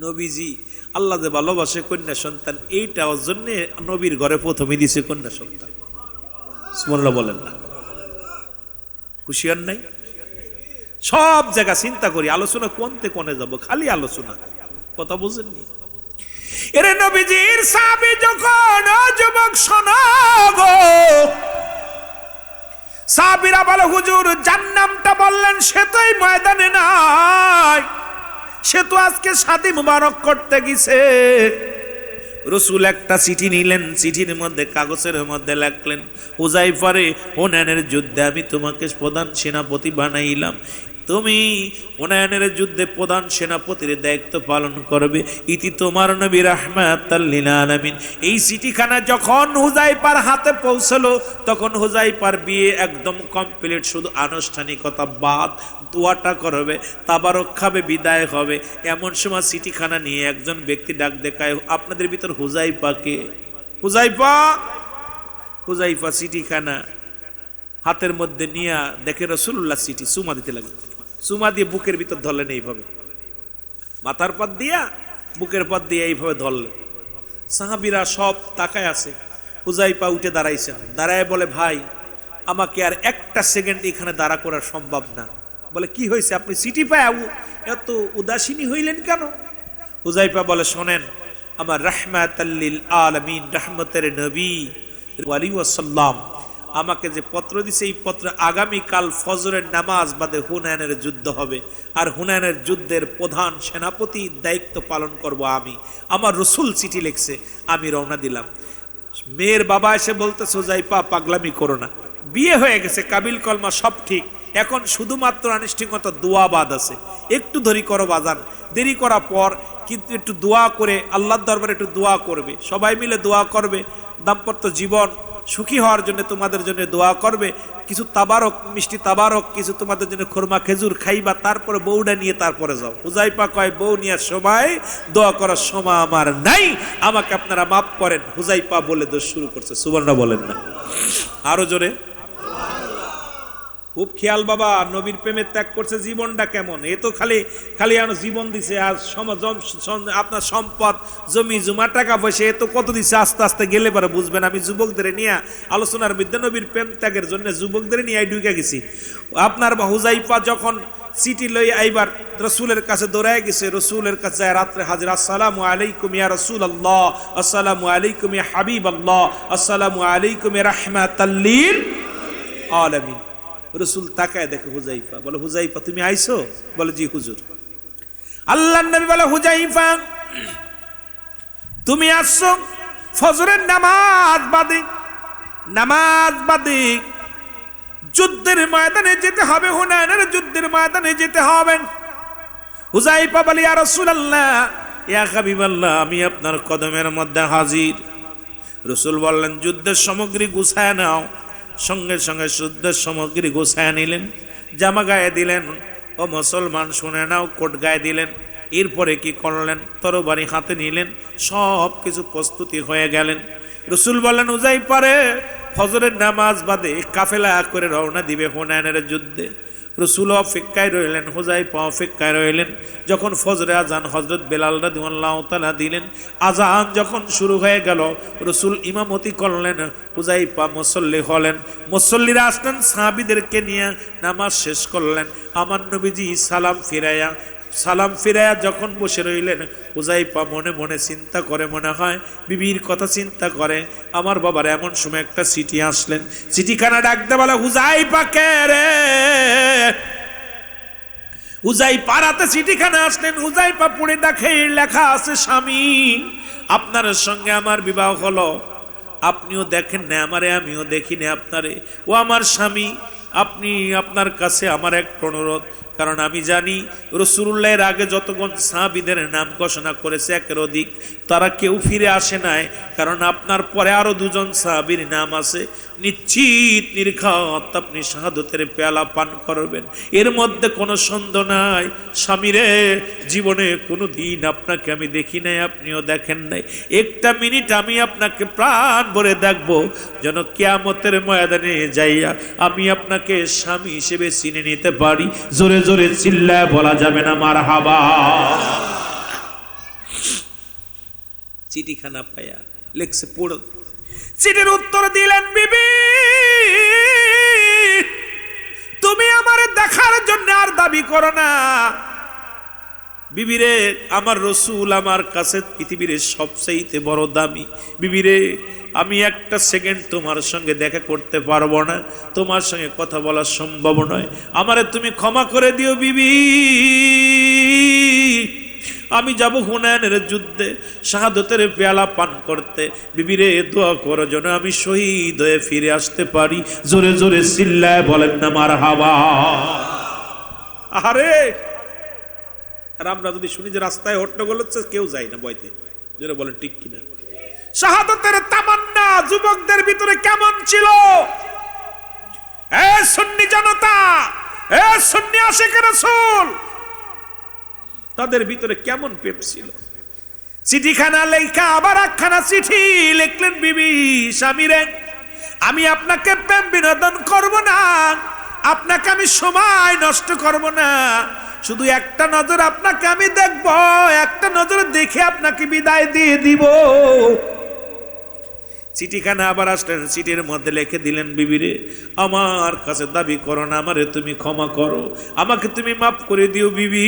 নবীজি আল্লাহ যে ভালোবাসে কন্যা সন্তান, এইটা ওর জন্য নবীর ঘরে প্রথমে দিছে কন্যা সন্তান। সুবহানাল্লাহ বলেন না? খুশি হন নাই? সব জায়গা চিন্তা করি, আলোচনা কোনতে কোনে যাব, খালি আলোচনা, কথা বুঝেননি? এরে নবীজির সাহাবী যখন, যুবক শোনো গো, সাহাবীরা বলে, হুজুর যার নামটা বললেন সে তো এই ময়দানে নাই, সে তো আজকে শাদী মুবারক করতে গেছে। রসুল একটা চিঠি নিলেন, চিঠির মধ্যে কাগজের মধ্যে লিখলেন, হুযায়ফারে, হুনাইনের যুদ্ধে আমি তোমাকে প্রধান সেনাপতি বানাইলাম, তুমি হুনাইনের যুদ্ধে প্রধান সেনাপতির দায়িত্ব পালন করবে। ইতি তোমার নবী রাহমাতাল লিল আলামিন। এই চিঠিখানা যখন হুযায়ফার হাতে পৌঁছলো তখন হুযায়ফার বিয়ে একদম কমপ্লিট, শুধু আনুষ্ঠানিকতা বাদ, দোয়াটা করবে, তাবারক খাবে, বিদায় হবে। এমন সময় চিঠিখানা নিয়ে একজন ব্যক্তি ডাক দেখায়, আপনাদের ভিতর হুযায়ফাকে হুজাইফা হুজাইফা চিঠিখানা হাতের মধ্যে নিয়ে দেখে রাসূলুল্লাহ চিঠি চুমা দিতে লাগলো। চুমা দিয়ে বুকের ভিতর ধরলেন এইভাবে, মাথার পর দিয়া বুকের পর দিয়ে এইভাবে ধরলেন। সাহাবীরা সব তাকায় আছে। হুজাইফা উঠে দাঁড়াইছেন, দাঁড়ায় বলে, ভাই আমাকে আর একটা সেকেন্ড এখানে দাঁড়া করা সম্ভব না। বলে, কি হয়েছে, আপনি চিঠি পায় এত উদাসীনী হইলেন কেন? হুজাইফা বলে, শোনেন, আমার রাহমাতাল লিল আলামিন, রহমতের নবী ওয়ালিউসাল্লাম আমাকে যে পত্র দিছে, এই পত্র আগামী কাল ফজরের নামাজ বাদে হুনায়নের যুদ্ধ হবে, আর হুনায়নের যুদ্ধের প্রধান সেনাপতি দায়িত্ব পালন করব আমি। আমার রসুল চিঠি লিখছে, আমি রওনা দিলাম। মেয়ের বাবা এসে বলতেছে, হুজাইফা পাগলামি করো না, বিয়ে হয়ে গেছে, কাবিল কলমা সব ঠিক, এখন শুধুমাত্র আনুষ্ঠানিকতা দোয়া বাদ আছে, একটু দেরি করো বাজান। দেরি করার পর কিন্তু একটু দোয়া করে আল্লাহর দরবারে একটু দোয়া করবে, সবাই মিলে দোয়া করবে, দাম্পত্য জীবন সুখী হওয়ার জন্য তোমাদের জন্য দোয়া করবে, কিছু তাবারক, মিষ্টি তাবারক, কিছু তোমাদের জন্য খুরমা খেজুর খাইবা, তারপরে বউটা নিয়ে তারপরে যাও। হুজাইফা কয়, বউ নিয়ে সময় দোয়া করার সময় আমার নাই, আমাকে আপনারা মাফ করেন। হুজাইফা বলে দোষ শুরু করছে, সুবহানাল্লাহ বলেন না, আরো জোরে। খুব খেয়াল বাবা, নবীর প্রেমে ত্যাগ করছে, জীবনটা কেমন। এ তো খালি খালি জীবন দিছে, আর আপনার সম্পদ, জমি জমা, টাকা পয়সা, এ তো কত দিছে, আস্তে আস্তে গেলে পরে বুঝবেন। আমি যুবকদের নিয়ে আলোচনার মধ্যে নবীর প্রেম ত্যাগের জন্য যুবকদের নিয়ে ঢুকে গেছি। আপনার হুজাইফা যখন চিঠি লই আইবার রসুলের কাছে দৌড়ায় গেছে, রসুলের কাছে রাত্রে হাজির, আসসালামু আলাইকুম ইয়া রাসূলুল্লাহ, আসসালামু আলাইকুম ইয়া হাবিবাল্লাহ, আসসালামু আলাইকুম ইয়া রাহমাতাল লিল আলামিন। রসুল তাকায় দেখে হুজাইফা, বলে, হুজাইফা তুমি আইছো? বলে, জি হুজুর। আল্লাহর নবী বলে, হুজাইফা তুমি আসছো ফজরের নামাজ বাদে যুদ্ধের ময়দানে যেতে হবে, হুনায়নের যুদ্ধের ময়দানে যেতে হবে। হুজাইফা বলে, ইয়া রাসূলুল্লাহ, ইয়া হাবিবাল্লাহ, আমি আপনার কদমের মধ্যে হাজির। রসুল বললেন, যুদ্ধের সামগ্রী গুছায় নাও। সঙ্গে সঙ্গে যুদ্ধের সামগ্রী গুছায় নিলেন, জামা গায়ে দিলেন। ও মুসলমান শুনে নাও, কোট গায়ে দিলেন। এরপরে কি করলেন, তরবারি হাতে নিলেন, সব কিছু প্রস্তুতি হয়ে গেলেন। রসুল বললেন, হুজাইফা রে, ফজরের নামাজ বাদে কাফেলা করে রওনা দিবে হুনায়নের যুদ্ধে। রসুল অপেক্ষায় রইলেন, হুজাইফা অপেক্ষায় রইলেন। যখন ফজরে আজান হযরত বেলাল রাদিয়াল্লাহু তাআলা দিলেন, আজান যখন শুরু হয়ে গেল, রসুল ইমামতি করলেন, হুজাইফা মুসল্লি হলেন। মুসল্লিরা আসলেন, সাহাবীদেরকে নিয়ে নামাজ শেষ করলেন। আমার নবীজি সালাম ফিরায়া যখন বসে রইলেন, হুজাইফা মনে মনে চিন্তা করে, মনে হয় বিবির কথা চিন্তা করে। আমার বাবার এমন সময় একটা চিঠি আসলেন, চিঠিখানা ডাকতে বলে, হুজাইফা কে রে? হুজাইফা রাতে চিঠিখানা আসলেন। হুজাইফা পড়ে দেখে লেখা আছে, স্বামী আপনার সঙ্গে আমার বিবাহ হলো, আপনিও দেখেন না আমারে, আমিও দেখি না আপনারে। ও আমার স্বামী, আপনার কাছে আমার এক অনুরোধ, কারণ আমি জানি রাসূলুল্লাহর আগে যতক্ষণ সাহাবীদের নাম ঘোষণা করেছে একের অধিক, তারা কেউ ফিরে আসে নাই। কারণ আপনার পরে আরো দুজন সাহাবীর নাম আছে, নিশ্চিত নির্ঘাত আপনি শাহাদাতের পেয়ালা পান করবেন, এর মধ্যে কোনো সন্দেহ নাই। স্বামীরে, জীবনে কোনো দিন আপনাকে আমি দেখি নাই, আপনিও দেখেন নাই। একটা মিনিট আমি আপনাকে প্রাণ ভরে দেখব, যেন কিয়ামতের ময়দানে যাইয়া আমি আপনাকে স্বামী হিসেবে চিনে নিতে পারি। জোরে জোরে চিল্লায় বলা যাবে না মারহাবা। চিঠিখানা পায়া লেখছে, পড়ো। চিঠির উত্তর দিলেন, বিবি তুমি আমার দেখার জন্য আর দাবি করো না। বিবিরে, আমার রসুল আমার কাছে পৃথিবীর সবচাইতে বড় দামি। বিবিরে, আমি একটা সেকেন্ড তোমার সঙ্গে দেখা করতে পারবো না, তোমার সঙ্গে কথা বলা সম্ভব নয়, আমারে তুমি ক্ষমা করে দিও বিবি। আমি যাব হুনায়নের যুদ্ধে শাহাদাতের পেয়ালা পান করতে। বিবিরে, দোয়া করো যেন আমি শহীদ হয়ে ফিরে আসতে পারি। জোরে জোরে চিল্লায় বলেন না মারহাবা। আরে, আর আমরা যদি শুনি যে রাস্তায় হট্টগোল হচ্ছে, কেউ যায় না বইতে, যেটা বলেন ঠিক কিনা? শাহাদাতের তামান্না যুবকদের ভিতরে কেমন ছিল? এ সুন্নি জনতা, এ সুন্নি আশিক রাসূল, তাদের ভিতরে কেমন প্রেম ছিল? চিঠিখানা লেখা আবার একখানা চিঠি লিখলেন, বিবি স্বামীরে, আমি আপনাকে প্রেম বিনোদন করব না, আপনাকে আমি সময় নষ্ট করব না, শুধু একটা নজর আপনাকে আমি দেখব, একটা নজর দেখে আপনাকে বিদায় দিয়ে দিব। চিঠিখানা আবার আসলেন, চিঠির মধ্যে লিখে দিলেন, বিবিরে আমার কাছে দাবি করো না, আমারে তুমি ক্ষমা করো, আমাকে তুমি মাফ করে দিও বিবি,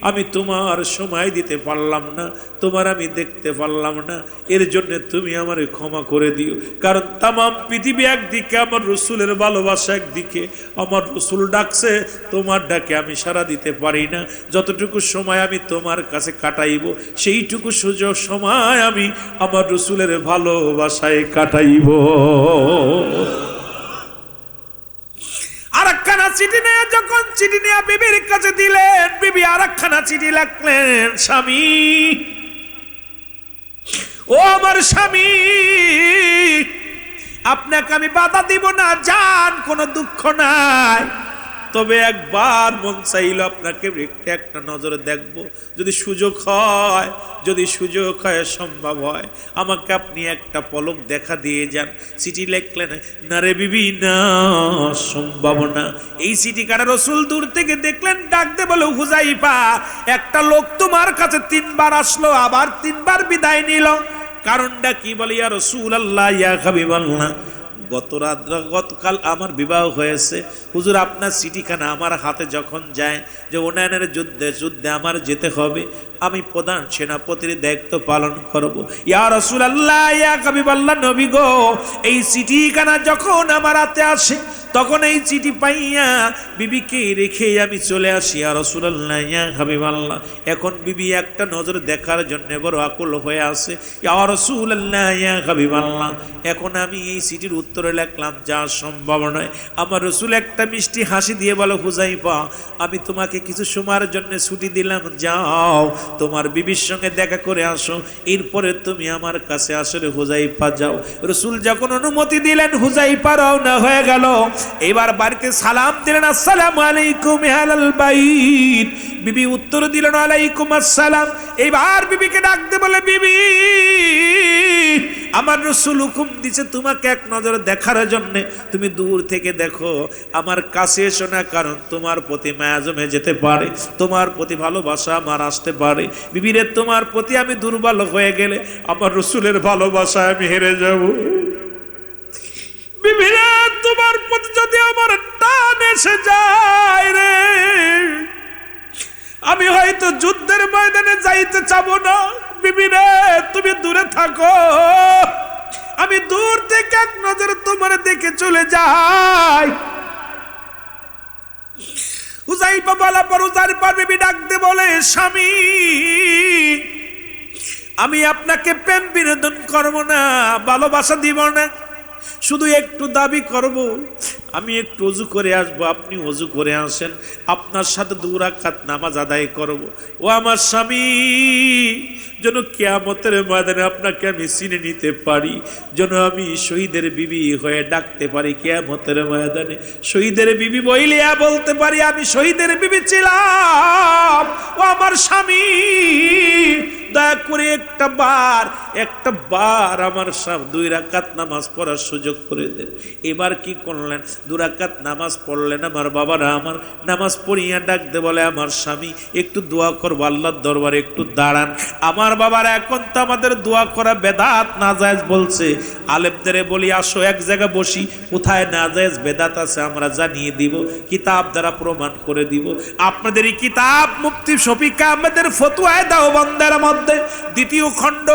আমি তোমার সময় দিতে পারলাম না, তোমার আমি দেখতে পারলাম না, এর জন্য তুমি আমারে ক্ষমা করে দিও। কারণ তামাম পৃথিবী একদিকে, আমার রসুলের ভালোবাসা একদিকে, আমার রসুল ডাকছে, তোমার ডাকে আমি সাড়া দিতে পারি না, যতটুকু সময় আমি তোমার কাছে কাটাইব সেইটুকু সুযোগ সময় আমি আমার রসুলের ভালোবাসায় কাটাইব। আরেকখানা চিঠি নিয়ে যখন চিঠি নিয়ে বিবির কাছে দিলেন, বিবি আরেকখানা চিঠি লিখলেন, স্বামী ও আমার স্বামী, আপনাকে আমি বাধা দিব না, যান, কোনো দুঃখ নাই, তবে একবার মন চাইল আপনাকে একটা নজরে দেখব, যদি সুযোগ হয়, যদি সুযোগ হয়, সম্ভব হয়, আমাকে আপনি একটা পলক দেখা দিয়ে যান। চিঠি লিখলেন, না রে বিবি না, সম্ভব না। এই চিঠি কাটা রসুল দূর থেকে দেখলেন, ডাক দে বলে, হুজাইফা, একটা লোক তোমার কাছে 3 বার আসলো, আবার 3 বার বিদায় নিল, কারণটা কি? বলে, ইয়া রাসূলুল্লাহ, ইয়া হাবিবাল্লাহ, গতকাল আমার বিবাহ হয়েছে, হুজুর আপনার চিঠিখানা আমার হাতে যখন যায় যে ওনায়নের যুদ্ধে আমার যেতে হবে, আমি প্রধান সেনাপতির দায়িত্ব পালন করব। ইয়া রাসূলুল্লাহ, ইয়া হাবিবাল্লাহ, নবী গো, এই চিঠিখানা যখন আমার হাতে আসে, তখন এই চিঠি পাইয়া বিবিকে রেখে আমি চলে আসি। ইয়া রাসূলুল্লাহ, ইয়া হাবিবাল্লাহ, এখন বিবি একটা নজর দেখার জন্য বড় আকুল হয়ে আছে। ইয়া রাসূলুল্লাহ, ইয়া হাবিবাল্লাহ, এখন আমি এই চিঠির উত্তরে লিখলাম, যা সম্ভব নয়। আমার রসুল একটা মিষ্টি হাসি দিয়ে বলো, হুজাইফা, আমি তোমাকে কিছু সময়ের জন্য ছুটি দিলাম, যাও তোমার বিবির সঙ্গে দেখা করে আসো, এরপরে তুমি আমার কাছে আসো রে হুজাইফা, যাও। রসুল যখন অনুমতি দিলেন, হুজাইফা রওনা হয়ে গেল। এবার বাড়িতে সালাম দিলেন, আসসালামু আলাইকুম আহলাল বাইত। বিবি উত্তর দিলেন, আলাইকুম আসসালাম। এবার বিবিকে ডাকতে বলে, বিবি আমার রসুল হুকুম দিছে তোমাকে এক নজর দেখার জন্য, তুমি দূর থেকে দেখো, আমার কাছে এসো না, কারণ তোমার প্রতি মায়া জমে যেতে পারে, তোমার প্রতি ভালোবাসা আমার আসতে পারে। বিবিরে, তোমার প্রতি আমি দুর্বল হয়ে গেলে আমার রসুলের ভালোবাসা আমি হেরে যাব। বিবিরে, তোমার প্রতি যদি আমার টান এসে যায় রে, আমি হয়তো যুদ্ধের ময়দানে যাইতে চাবো না। বিবিরে, তুমি দূরে থাকো, আমি দূর থেকে এক নজরে তোমার দেখে চলে যাই। হুজাইফা বলা পর হুজাইফা বিবি ডাকতে বলে, স্বামী, আমি আপনাকে প্রেম বিনোদন করব না, ভালোবাসা দিব না, শুধু একটু দাবি করব, আমি একটু ওযু করে আসবো, আপনি ওযু করে আসেন, আপনার সাথে 2 রাকাত নামাজ আদায় করব। ও আমার স্বামী, যেন কিয়ামতের ময়দানে আপনাকে আমি চিনে নিতে পারি, যেন আমি শহীদের বিবি হয়ে ডাকতে পারি কিয়ামতের ময়দানে, শহীদের বিবি বইলিয়া বলতে পারি, আমি শহীদের বিবি ছিলাম। ও আমার স্বামী, দয়া করে একটা বার আমার 2 রাকাত নামাজ পড়ার সুযোগ করে দেন। এবার কি করলেন? 2 রাকাত নামাজ পড়লেন। আমার বাবারা আমার নামাজ পড়িয়া ডাকতে বলে, আমার স্বামী একটু দোয়া করবো আল্লাহর দরবারে, একটু দাঁড়ান। আমার বাবারা, এখন তো আমাদের দোয়া করা বেদাত নাজায়েজ বলছে, আলেমদের বলি, আসো এক জায়গায় বসি, কোথায় নাজায়েজ বেদাত আছে আমরা জানিয়ে দিব, কিতাব দ্বারা প্রমাণ করে দিব। আপনাদের এই কিতাব মুফতি শফিক আহমেদের ফতোয়ায়ে দেওবন্দের মধ্যে 2য় খণ্ড,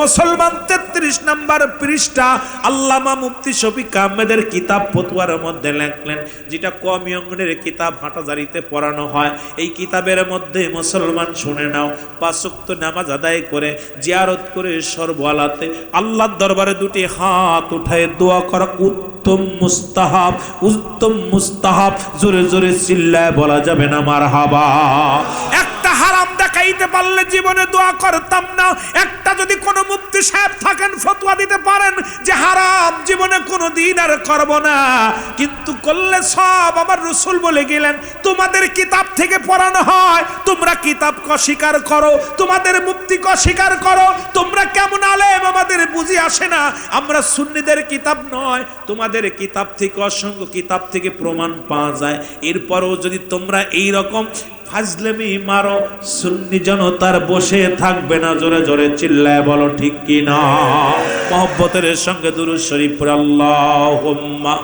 মুসলমান 33 নম্বর পৃষ্ঠা, আল্লামা মুফতি শফিক আহমেদের কিতাব ফতোয়ার মধ্যে লেখলেন, যেটা কওমি অঙ্গনের কিতাব হাটাজারিতে পড়ানো হয়। এই কিতাবের মধ্যে মুসলমান শুনে নাও, 5 ওয়াক্ত নামাজ আদায় করে, জিয়ারত করে, সর্বহালাতে আল্লাহর দরবারে 2টি হাত উঠায় দোয়া করা উত্তম মুস্তাহাব, উত্তম মুস্তাহাব। জোরে জোরে চিল্লায় বলা যাবে না মারহাবা। একটা হারাম দেখাই খাইতে পারলে জীবনে দোয়া করতাম না। একটা যদি কোনো মুফতি সাহেব থাকেন ফতোয়া দিতে পারেন যে হারাম জীবনে কোনো দিন আর করব না, কিন্তু করলে সব আমার রাসূল বলে গেলেন তোমাদের কিতাব থেকে পড়ানো হয়, তোমরা কিতাবকে অস্বীকার করো, তোমাদের মুফতিকে অস্বীকার করো, তোমরা কেমন আলেম আমাদের বুঝি আসে না। আমরা সুন্নিদের কিতাব নয়, তোমাদের কিতাব থেকে অসংখ্য কিতাব থেকে প্রমাণ পাওয়া যায়। এরপরও যদি তোমরা এই রকম ফাজলামি মারো, সুন্নি জনতার বসে থাকবে না। জোরে জোরে চিল্লায় বলো ঠিক কি না? মহব্বতের সঙ্গে দুরূদ শরীফ পড়ে আল্লাহুম্মা।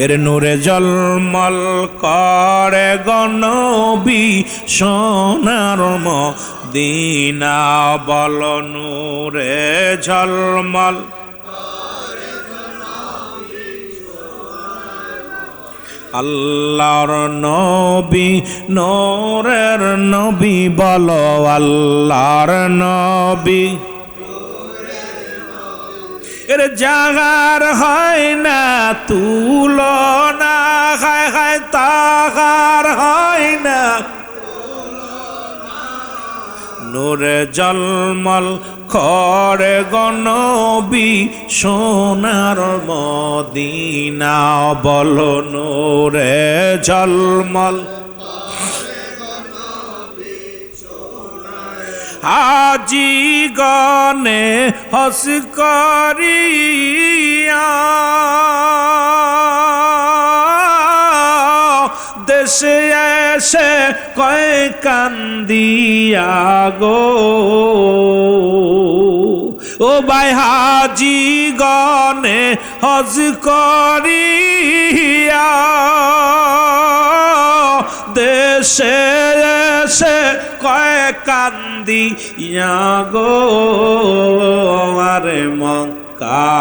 এর নূরে জলমল করে গনবী সোনার মদিনা, বল নূরে ঝলমল আল্লাহর নবী, নূরের নবী, বলো আল্লাহর নবী। এর জাগার হয় না তুলনা, হায় হায় তাগার হয় না। নূরে জলমল করে গনবী সোনার মদিনা, বলো নূরে জলমল হাজি গনে হস করিয়া দেশে এসে কয় কান্দিয়া গো, ও ভাই হাজি গনে হজ করিয়া দেশে এসে কয় কান্দিয়া গো, আরে মক্কা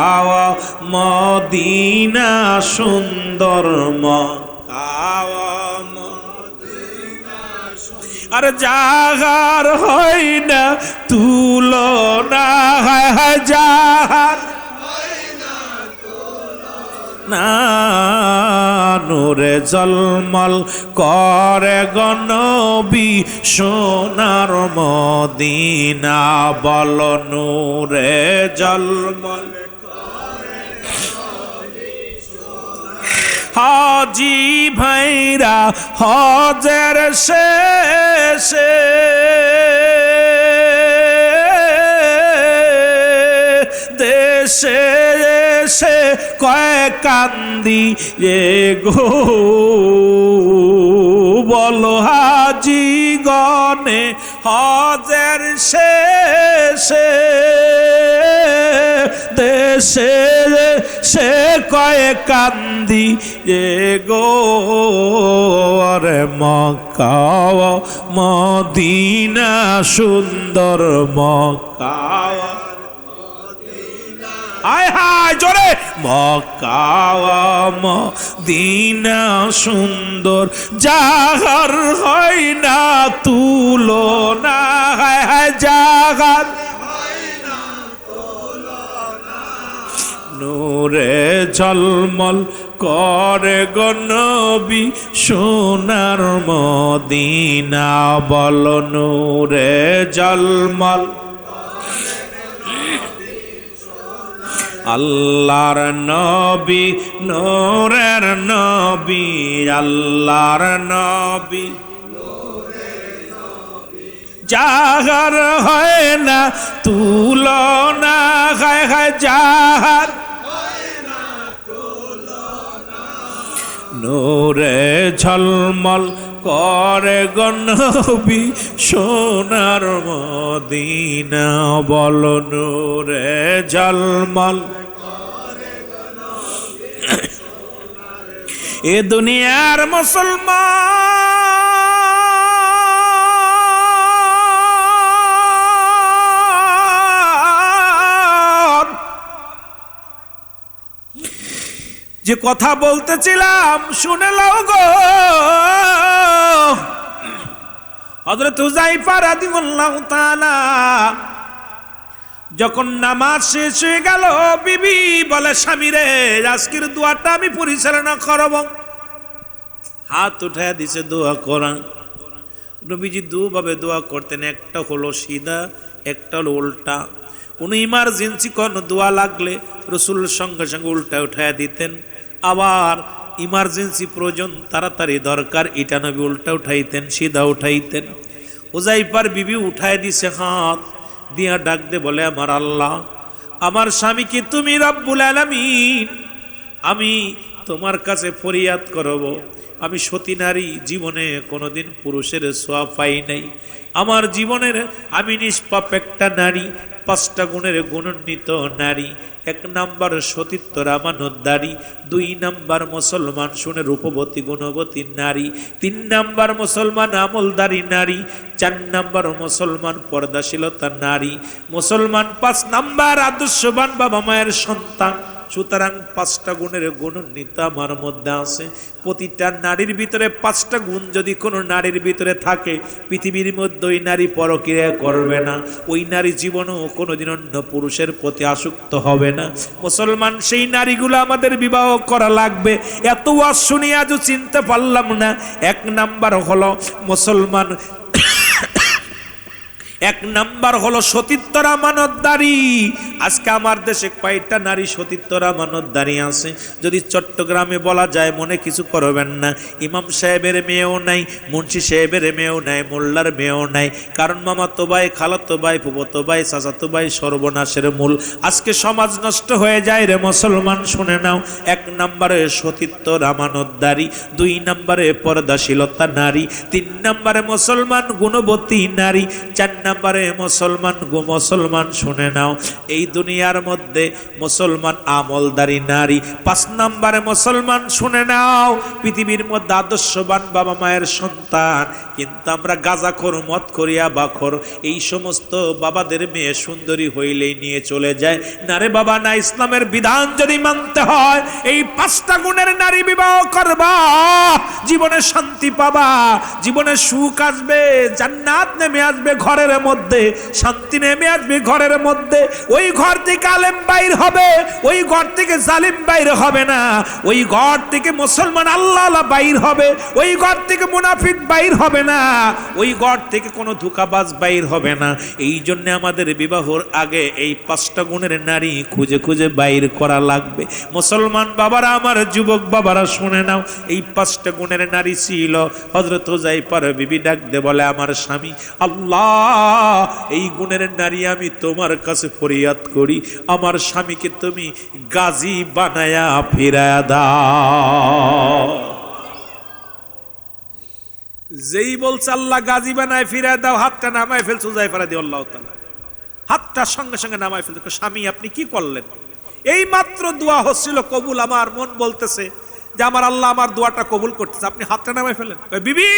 মদিনা সুন্দর মক্কা আর জাগার হয় না তুলনা, হায় হায় জাগার না। নূরে জলমল করে গনবী সোনার মদিনা, বল নূরে জলমল হাজি ভাইরা হজের শেষে দেশে এসে কয় কান্দি রে গো, বলো হাজি গনে হজের শেষে দেশে সে কয় কান্দি রে গো, আরে মক্কা মদিনা সুন্দর মক্কা, আয় হায় জোরে মক্কা মদিনা সুন্দর জাগার হয় না তুলনা, হায় হায় জাগার নূরে ঝলমল করে গনবী সোনার মদিনা, বল নূরে ঝলমল আল্লাহর নবী, নূরের নবী, আল্লাহর নবী জাগার হয় না তুলনা, হায় হায় জাগার নূরে ঝলমল করে গনবী সোনার মদিনা, বল নূরে ঝলমল এ দুনিয়ার মুসলমান যে কথা বলতেছিলাম শুনে লও গো, হযরত হুযায়ফা রাদিয়াল্লাহু তাআলা যখন নামাজ শেষ হয়ে গেল, বিবি বলে স্বামী রে, আজকের দোয়াটা আমি পরিচালনা করব। হাত উঠায় দিছে দোয়া করা। নবীজি দুভাবে দোয়া করতেন, একটা হলো সিধা, একটা হলো উল্টা। কোনো ইমার্জেন্সি কোনো দোয়া লাগলে রসুল সঙ্গে সঙ্গে উল্টা উঠায় দিতেন। আবার ইমার্জেন্সি প্রয়োজন, তাড়াতাড়ি দরকার, এটা নবী উল্টা উঠাইতেন, সিধা উঠাইতেন। হুযায়ফার বিবি উঠায় দিছে হাত দিয়া, ডাক দে বলে, আমার আল্লাহ, আমার স্বামীকে তুমি রব্বুল আলামিন, আমি তোমার কাছে ফরিয়াদ করব। আমি সতী নারী, জীবনে কোনোদিন পুরুষের ছোঁয়া পাই নাই। আমার জীবনের আমি নিষ্পাপ একটা নারী, 5টা গুণের গুণান্বিত নারী। 1 নাম্বার সতীত্বর আমানতদারী, 2 নাম্বার মুসলমান শুনে রূপবতী গুণবতী নারী, 3 নাম্বার মুসলমান আমলদারী নারী, 4 নাম্বার মুসলমান পর্দাশীলতা নারী, মুসলমান 5 নাম্বার আদর্শবান বাবা মায়ের সন্তান। সুতরাং 5টা গুণের গুণান্বিত আমার মধ্যে আছে। প্রতিটা নারীর ভিতরে 5টা গুণ যদি কোনো নারীর ভিতরে থাকে, পৃথিবীর মধ্যে ওই নারী পরক্রিয়া করবে না, ওই নারী জীবনেও কোনোদিন অন্য পুরুষের প্রতি আসক্ত হবে না। মুসলমান সেই নারীগুলো আমাদের বিবাহ করা লাগবে। এত ওয়াজ শুনি আজও চিনতে পারলাম না। 1 নাম্বার হলো মুসলমান, 1 নাম্বার হলো সতীত্বর আমানতদারী। আজকে আমার দেশে কয়েকটা নারী সতীত্বর আমানতদারী আছে। যদি চট্টগ্রামে বলা যায়, মনে কিছু করবেন না, ইমাম সাহেবের মেয়েও নাই, মুন্সি সাহেবের মেয়েও নাই, মোল্লার মেয়েও নাই। কারণ মামাতো ভাই, খালাতো ভাই, ফুফাতো ভাই, চাচাতো ভাই সর্বনাশের মূল। আজকে সমাজ নষ্ট হয়ে যায় রে মুসলমান, শুনে নাও। 1 নম্বরে সতীত্বর আমানতদারী, 2 নম্বরে পর্দাশীলতা নারী, 3 নম্বরে মুসলমান গুণবতী নারী, 4 নম্বরে মুসলমান শুনে নাও, এই দুনিয়ার মধ্যে মুসলমান আমলদারী নারী, 5 নম্বরে মুসলমান শুনে নাও, পৃথিবীর মধ্যে আদর্শবান বাবা মায়ের সন্তান। কিন্তু আমরা গাঁজাখোর, মদ করিয়া বাখর, এই সমস্ত বাবাদের মেয়ে সুন্দরী হইলেই নিয়ে চলে যায়। না রে বাবা, না, ইসলামের বিধান যদি মানতে হয়, এই 5টা গুণের নারী বিবাহ করবা, জীবনে শান্তি পাবা, জীবনে সুখ আসবে, জান্নাত নেমে আসবে ঘরের মধ্যে, শান্তি নেমে আসবে ঘরের মধ্যে। ওই ঘর থেকে আলেম বাইর হবে, ওই ঘর থেকে জালিম বাইর হবে না, ওই ঘর থেকে মুসলমান আল্লাহ বাইর হবে, ওই ঘর থেকে মুনাফিক বাইর হবে না, ওই ঘর থেকে কোনো ধোঁকাবাজ বাইর হবে না। এই জন্য আমাদের বিবাহর আগে এই 5টা গুণের নারী খুঁজে খুঁজে বাইর করা লাগবে। মুসলমান বাবারা, আমার যুবক বাবারা শুনে নাও, এই 5টা গুণের নারী ছিল হযরত হুযায়ফার বিবি। ডাক দে বলে, আমার স্বামী, আল্লাহ, এই গুণের নারী আমি তোমার কাছে ফরিয়াদ করি, আমার স্বামীকে তুমি গাজী বানায়া ফিরায়া দাও। যেই বলছে আল্লাহ গাজী বানায় ফিরায় দাও, হাতটা নামায় ফেলছে হুযায়ফা রাদিয়াল্লাহু তাআলা, হাতটা সঙ্গে সঙ্গে নামায় ফেলছে। স্বামী, আপনি কি করলেন? এই মাত্র দোয়া হচ্ছিল কবুল, আমার মন বলতেছে যে আমার আল্লাহ আমার দোয়াটা কবুল করতেছে, আপনি হাতটা নামায় ফেলেন। বিবি,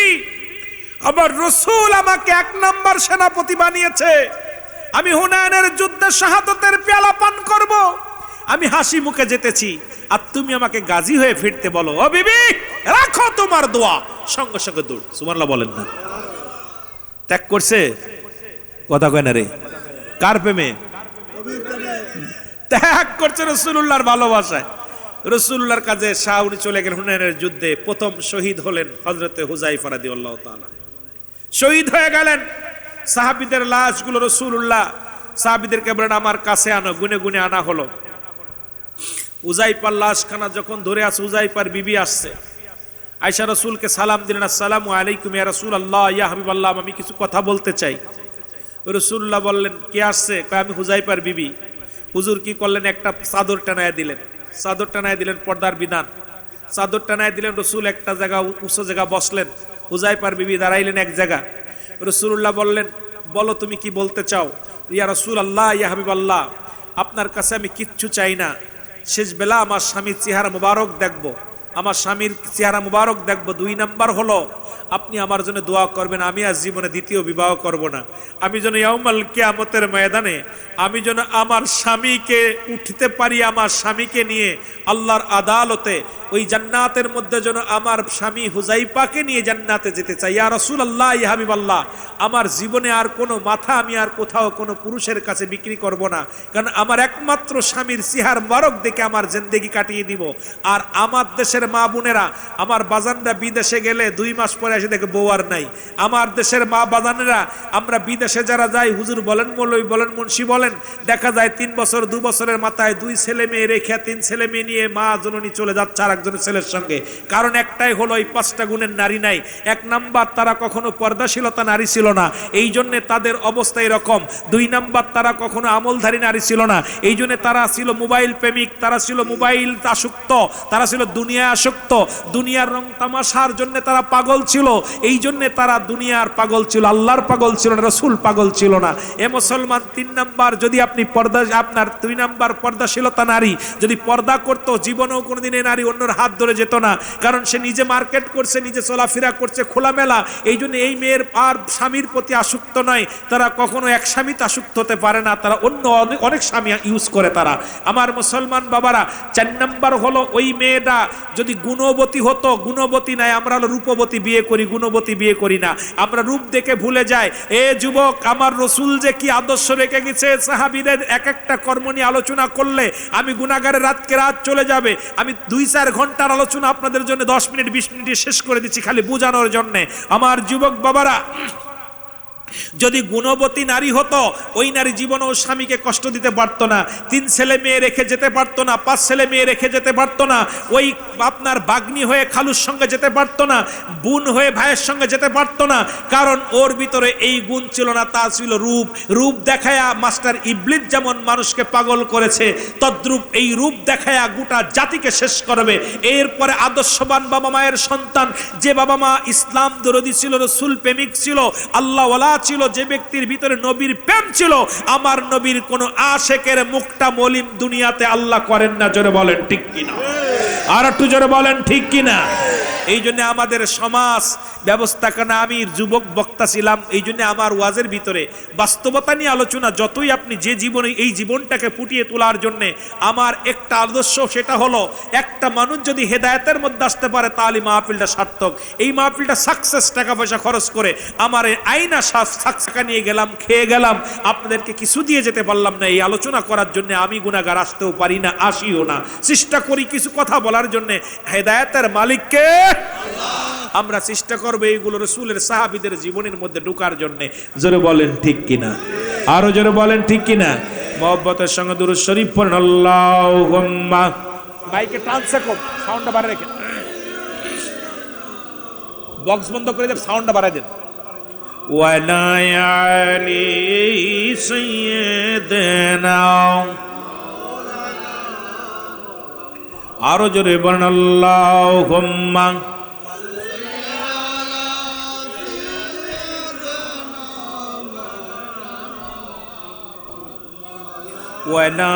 আমার রাসূল আমাকে 1 নাম্বার সেনাপতি বানিয়েছে, আমি হুনায়নের যুদ্ধে শাহাদাতের পেয়ালা পান করব, আমি হাসি মুখে যেতেছি, আর তুমি আমাকে গাজী হয়ে ফিরতে বলো? ও বিবি, রাখো তোমার দোয়া। সঙ্গে সঙ্গে দৌড়। সুবহানাল্লাহ বলেন না? ত্যাগ করছে, কথা কয় না রে, কার প্রেমে? ত্যাগ করছে রাসূলুল্লাহর ভালোবাসায়। রাসূলুল্লাহর কাছে শাহউরি চলে গেলেন হুনায়নের যুদ্ধে। প্রথম শহীদ হলেন হযরতে হুযায়ফা রাদিয়াল্লাহু তাআলা, শহীদ হয়ে গেলেন। সাহাবীদের লাশগুলো রাসূলুল্লাহ সাহাবীদেরকে বলেন, আমার কাছে আনো। গুনে গুনে আনা হলো। হুযায়ফার লাশখানা যখন ধরে আছে, হুযায়ফার বিবি আসছে, আয়েশা রাসূলকে সালাম দিলেন, আসসালামু আলাইকুম ইয়া রাসূলুল্লাহ, ইয়া হাবিবাল্লাহ, আমি কিছু কথা বলতে চাই। রাসূলুল্লাহ বললেন, কে আসছে? কয়, আমি হুযায়ফার বিবি। হুজুর কি করলেন? একটা চাদর টানায় দিলেন, চাদর টানায় দিলেন, পর্দার বিধান, চাদর টানায় দিলেন। রাসূল একটা জায়গা, উঁচু জায়গা বসলেন, হুযায়ফার বিবি দাঁড়াইলেন এক জায়গা। রাসূলুল্লাহ বললেন, বলো তুমি কি বলতে চাও? ইয়া রাসূলুল্লাহ, ইয়া হাবিবাল্লাহ, আপনার কাছে আমি কিচ্ছু চাই না, শেষ বেলা আমার স্বামীর চেহারা মুবারক দেখব, আমার স্বামীর চেহারা মুবারক দেখব। 2 নাম্বার হলো আপনি আমার জন্য দোয়া করবেন, আমি আজ জীবনে দ্বিতীয় বিবাহ করব না। আমি যেন ইয়াউমাল কিয়ামতের ময়দানে আমি যেন আমার স্বামীকে উঠতে পারি, আমার স্বামীকে নিয়ে আল্লাহর আদালতে ওই জান্নাতের মধ্যে যেন আমার স্বামী হুজাইফাকে নিয়ে জান্নাতে যেতে চাই। ইয়া রাসূলুল্লাহ, ইয়া হাবিবাল্লাহ, আমার জীবনে আর কোনো মাথা আমি আর কোথাও কোনো পুরুষের কাছে বিক্রি করব না, কারণ আমার একমাত্র স্বামীর সিহার মারক দেখে আমার জিন্দেগি কাটিয়ে দিব। আর আমার দেশের মা বোনেরা, আমার বাজানরা বিদেশে গেলে 2 মাস পরে এসে দেখে বউ আর নাই। আমার দেশের মা বাজানেরা, আমরা বিদেশে যারা যাই, হুজুর বলেন, মৌলভী বলেন, মুন্সি বলেন, দেখা যায় 3 বছর 2 বছরের মাথায় 2 ছেলে মেয়ে রেখে 3 ছেলে মেয়ে নিয়ে মা জননী চলে যাচ্ছে আর একজনের ছেলের সঙ্গে। কারণ একটাই হলো, এই 5টা গুণের নারী নাই। 1 নাম্বার, তারা কখনো পর্দাশীলতা নারী ছিল না, এই জন্যে তাদের অবস্থা এরকম। 2 নাম্বার, তারা কখনো আমলধারী নারী ছিল না, এই জন্য তারা ছিল মোবাইল প্রেমিক, তারা ছিল মোবাইল আসক্ত, তারা ছিল দুনিয়া আসক্ত, দুনিয়ার রং তামাশার জন্য তারা পাগল ছিল, এই জন্য তারা দুনিয়ার পাগল ছিল, আল্লাহর পাগল ছিল না, রাসূল পাগল ছিল না। এ মুসলমান, 3 নাম্বার, যদি আপনি পর্দা, আপনার 2 নাম্বার পর্দাশীলতা নারী, যদি পর্দা করতো জীবনেও কোনোদিন এই নারী অন্যর হাত ধরে যেত না, কারণ সে নিজে মার্কেট করছে, নিজে চলাফেরা করছে খোলামেলা, এই জন্য এই মেয়ের আর স্বামীর প্রতি আসক্ত নয়, তারা কখনো এক স্বামীতে আসক্ত হতে পারে না, তারা অন্য অনেক স্বামী ইউজ করে তারা। আমার মুসলমান বাবারা, 4 নাম্বার হলো, ওই মেয়েটা যদি গুণবতী হতো, গুণবতী নাই, আমরা হলো রূপবতী বিয়ে করি, গুণবতী বিয়ে করি না, আমরা রূপ দেখে ভুলে যাই। এ যুবক, আমার রসুল যে কি আদর্শ রেখে গেছে, সাহাবীদের এক একটা কর্ম নিয়ে আলোচনা করলে আমি গুনাহগারের রাতকে রাত চলে যাবে। আমি 2-4 ঘন্টার আলোচনা আপনাদের জন্য 10 মিনিট 20 মিনিটে শেষ করে দিচ্ছি, খালি বোঝানোর জন্যে। আমার যুবক বাবারা, যদি গুণবতী নারী হতো, ওই নারী জীবনেও স্বামীকে কষ্ট দিতে পারতো না, 3 ছেলে মেয়ে রেখে যেতে পারতো না, 5 ছেলে মেয়ে রেখে যেতে পারতো না, ওই আপনার বাগ্নি হয়ে খালুর সঙ্গে যেতে পারতো না, বোন হয়ে ভাইয়ের সঙ্গে যেতে পারতো না, কারণ ওর ভিতরে এই গুণ ছিল না, তা ছিল রূপ। রূপ দেখায়া মাস্টার ইবলিস যেমন মানুষকে পাগল করেছে, তদ্রূপ এই রূপ দেখায়া গোটা জাতিকে শেষ করবে। এরপরে আদর্শবান বাবা মায়ের সন্তান, যে বাবা মা ইসলাম দরদি ছিল, রাসূল প্রেমিক ছিল, আল্লাহ ওয়ালা ছিল, যে ব্যক্তির ভিতরে নবীর প্রেম ছিল, আমার নবীর কোন আশেকের মুখটা মলিন দুনিয়াতে আল্লাহ করেন না। জোরে বলেন ঠিক কিনা, আর একটু জোরে বলেন ঠিক কিনা। এই জন্য আমাদের সমাজ ব্যবস্থা, কেন আমি যুবক বক্তা ছিলাম, এই জন্য আমার ওয়াজের ভিতরে বাস্তবতা নিয়ে আলোচনা। যতই আপনি যে জীবনে এই জীবনটাকে ফুটিয়ে তোলার জন্য আমার একটা আদর্শ, সেটা হলো একটা মানুষ যদি হেদায়েতের মধ্যে আসতে পারে, তাহলে মাহফিলটা সার্থক। এই মাহফিলটা সাকসেস, টাকা পয়সা খরচ করে আমার আইনা টাকা নিয়ে গেলাম, খেয়ে গেলাম, আপনাদেরকে কিছু দিয়ে যেতে পারলাম না। এই আলোচনা করার জন্য আমি গুনাহগার, আসতেও পারি না, আসিও না, চেষ্টা করি কিছু কথা বলার জন্য। হেদায়েতের মালিককে আমরা চেষ্টা করবো এইগুলো রাসূলের সাহাবীদের জীবনের মধ্যে ঢোকার জন্য। জোরে বলেন ঠিক কিনা, আরো জোরে বলেন ঠিক কিনা। মহব্বতের সঙ্গে দুরূদ শরীফ পড়েন, আল্লাহুম্মা। মাইকে টানছে কম, সাউন্ডটা বাড়ায় রেখে, বক্স বন্ধ করে দেন, সাউন্ডটা বাড়ায় দেন। ওয়ালা আলি সাইয়্যিদিনা, আরো জোরে বলেন আল্লাহুম্মা। ওয়ালা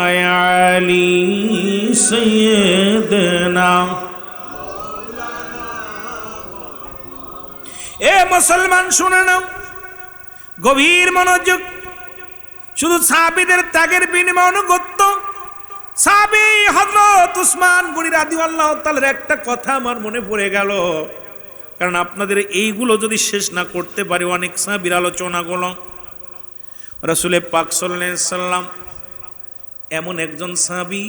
আলি সাইয়্যিদিনা। এ মুসলমান শুনে নাও, গভীর মনোযোগ। শুধু সাহাবীদের ত্যাগের বিনিময়ে অনুগত্য সাহাবী হযরত উসমান গনি রাদিয়াল্লাহু তাআলার একটা কথা আমার মনে পড়ে গেল, কারণ আপনাদের এইগুলো যদি শেষ না করতে পারি, অনেক সাহাবীর আলোচনাগুলো, রাসূল পাক সাল্লাল্লাহু আলাইহি সাল্লাম এমন একজন সাহাবী,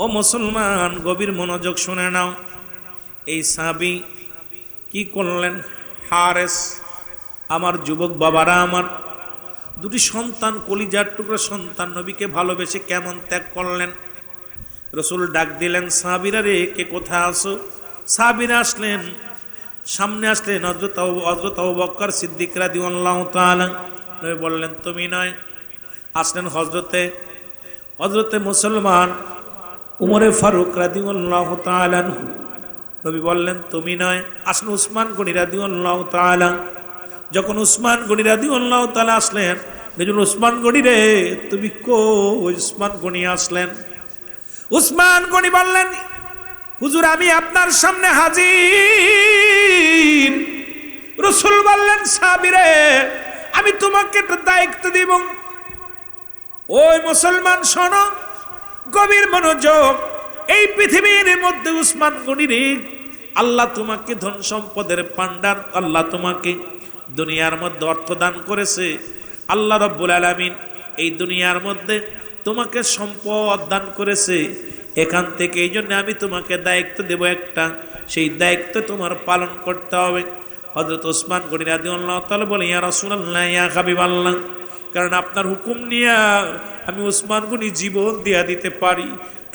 ও মুসলমান গভীর মনোযোগ শুনে নাও। এই সাহাবী কি করলেন? হারেস, আমার যুবক বাবারা, আমার 2টি সন্তান, কলিজার টুকরা সন্তান, নবীকে ভালোবেসে কেমন ত্যাগ করলেন। রাসূল ডাক দিলেন, সাহাবীরা রে, কে কোথায় আসো? সাহাবীরা আসলেন, সামনে আসলেন হযরত আবু বকর সিদ্দিক রাদিয়াল্লাহু তাআলা। নবী বললেন, তুমি নয়। আসলেন হযরতে মুসলমান উমরে ফারুক রাদিয়াল্লাহু তাআলা। নবী বললেন, তুমি নয়। আসলেন উসমান গনি রাদিয়াল্লাহু তাআলা। যখন উসমান গনি রাদিয়াল্লাহু তাআলা আসলেন, নবী উসমান গনি রে, তুমি কই? উসমান গনি আসলেন। উসমান গনি বললেন, হুজুর আমি আপনার সামনে হাজির। রাসূল বললেন সাহাবীরে আমি তোমাকে একটা দায়িত্ব দিব। ওই মুসলমান শোনো, গভীর মনোযোগ। এই পৃথিবীর মধ্যে উসমান গনির আল্লাহ তোমাকে ধন সম্পদের ভান্ডার, আল্লাহ তোমাকে দুনিয়ার মধ্যে অর্থ দান করেছে। আল্লাহ রাব্বুল আলামিন এই দুনিয়ার মধ্যে তোমাকে সম্পদ দান করেছে। এখান থেকে এই জন্য আমি তোমাকে দায়িত্ব দেব একটা, সেই দায়িত্ব তোমার পালন করতে হবে। হযরত ওসমান গনি রাদিয়াল্লাহু তাআলা বলেন, ইয়া রাসূলুল্লাহ, ইয়া হাবিবাল্লাহ, কারণ আপনার হুকুম নিয়ে আমি ওসমান গনি জীবন দিয়া দিতে পারি,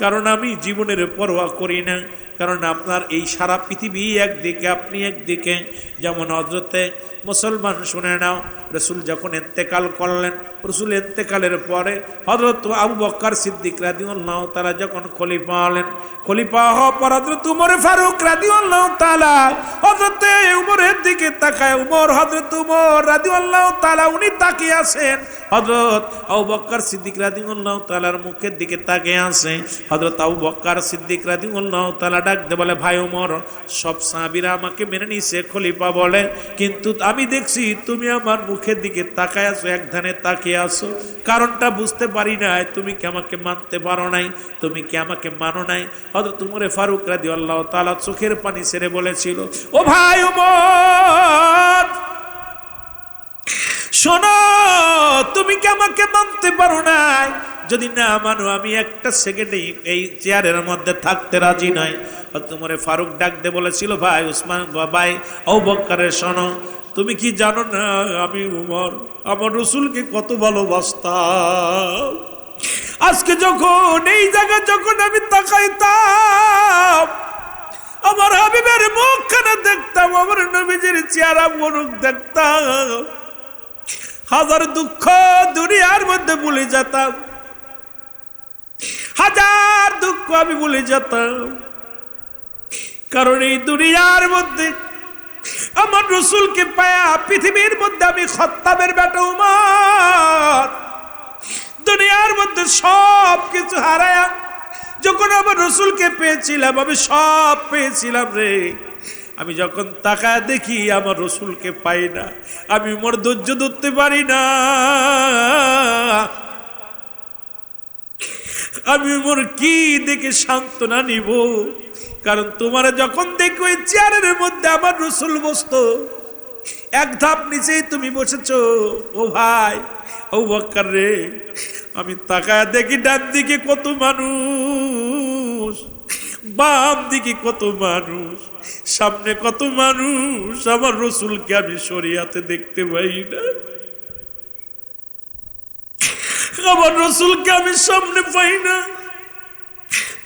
কারণ আমি জীবনের পরোয়া করি না। কারণ আপনার এই সারা পৃথিবী একদিকে, আপনি একদিকে। যেমন হযরতে মুসলমান শুনে নাও, রাসূল যখন ইন্তেকাল করলেন, রাসূল ইন্তেকালের পরে হযরত আবু বকর সিদ্দিক রাদিয়াল্লাহু তাআলা যখন খলিফা হলেন, খলিফা হওয়ার পর হযরত উমর ফারুক রাদিয়াল্লাহু তাআলা হযরতে উমরের দিকে তাকায়, হযরত উমর রাদিয়াল্লাহু তাআলা উনি তাকিয়ে আছেন, হযরত আবু বকর সিদ্দিক রাদিয়াল্লাহু তাআলার মুখের দিকে তাকিয়ে আছে। হযরত আবু বকর সিদ্দিক রাদিয়াল্লাহু তাআলা ডাক দিয়ে বলে, ভাই ওমর, সব সাহাবীরা আমাকে মেনে নিছে খলিফা বলে, কিন্তু আমি দেখছি তুমি আমার মুখের দিকে তাকায় আছো, এক ধানে তাকিয়ে আছো, কারণটা বুঝতে পারি নাই। তুমি কি আমাকে মানতে পারো নাই? তুমি কি আমাকে মানো নাই? হযরত উমর ফারুক রাদিয়াল্লাহু তাআলা চোখের পানি ছেড়ে বলেছিল, ও ভাই ওমর, শোনো, তুমি কি আমাকে মানতে পারো নাই? যদি না মানো আমি একটা সেকেন্ডে এই চেয়ারের মধ্যে থাকতে রাজি নয়। তোমার ফারুক ডাক দে বলেছিল, ভাই উসমান, ভাই আবু বকরের শোনো, তুমি কি জানো না আমি উমর আমার রাসূলকে কত ভালোবাসতাম। আজকে যখন এই জায়গা যখন আমি তাকাইতাম, আমার হাবিবের মুখখানা দেখতাম, আমার নবীজির চেহারা মুখ দেখতাম, হাজার দুঃখ দুনিয়ার মধ্যে ভুলে যেতাম, হাজার দুঃখ আমি ভুলে যেতাম। কারণ এই দুনিয়ার মধ্যে আমার রাসূলকে পায়া পৃথিবীর মধ্যে আমি খত্তাবের বেটা উমর দুনিয়ার মধ্যে সব কিছু হারায়া যখন আমার রাসূলকে পেয়েছিলাম, আমি সব পেয়েছিলাম রে। আমি যখন তাকায় দেখি আমার রাসূলকে পাই না, আমি উমর ধৈর্য ধরতে পারি না। আমি উমর কি দেখে সান্ত্বনা নিব? কারণ তোমার যখন দেখো ওই চেয়ারের মধ্যে আমার রাসূল বসতো, এক ধাপ নিচেই তুমি বসেছো। ও ভাই আবু বকর রে, আমি তাকায় দেখি ডান দিকে কত মানুষ, বাম দিকে কত মানুষ, সামনে কত মানুষ, আমার রাসূলকে আমি শরিয়াতে দেখতে পাই না, আমার রাসূলকে আমি সামনে পাই না।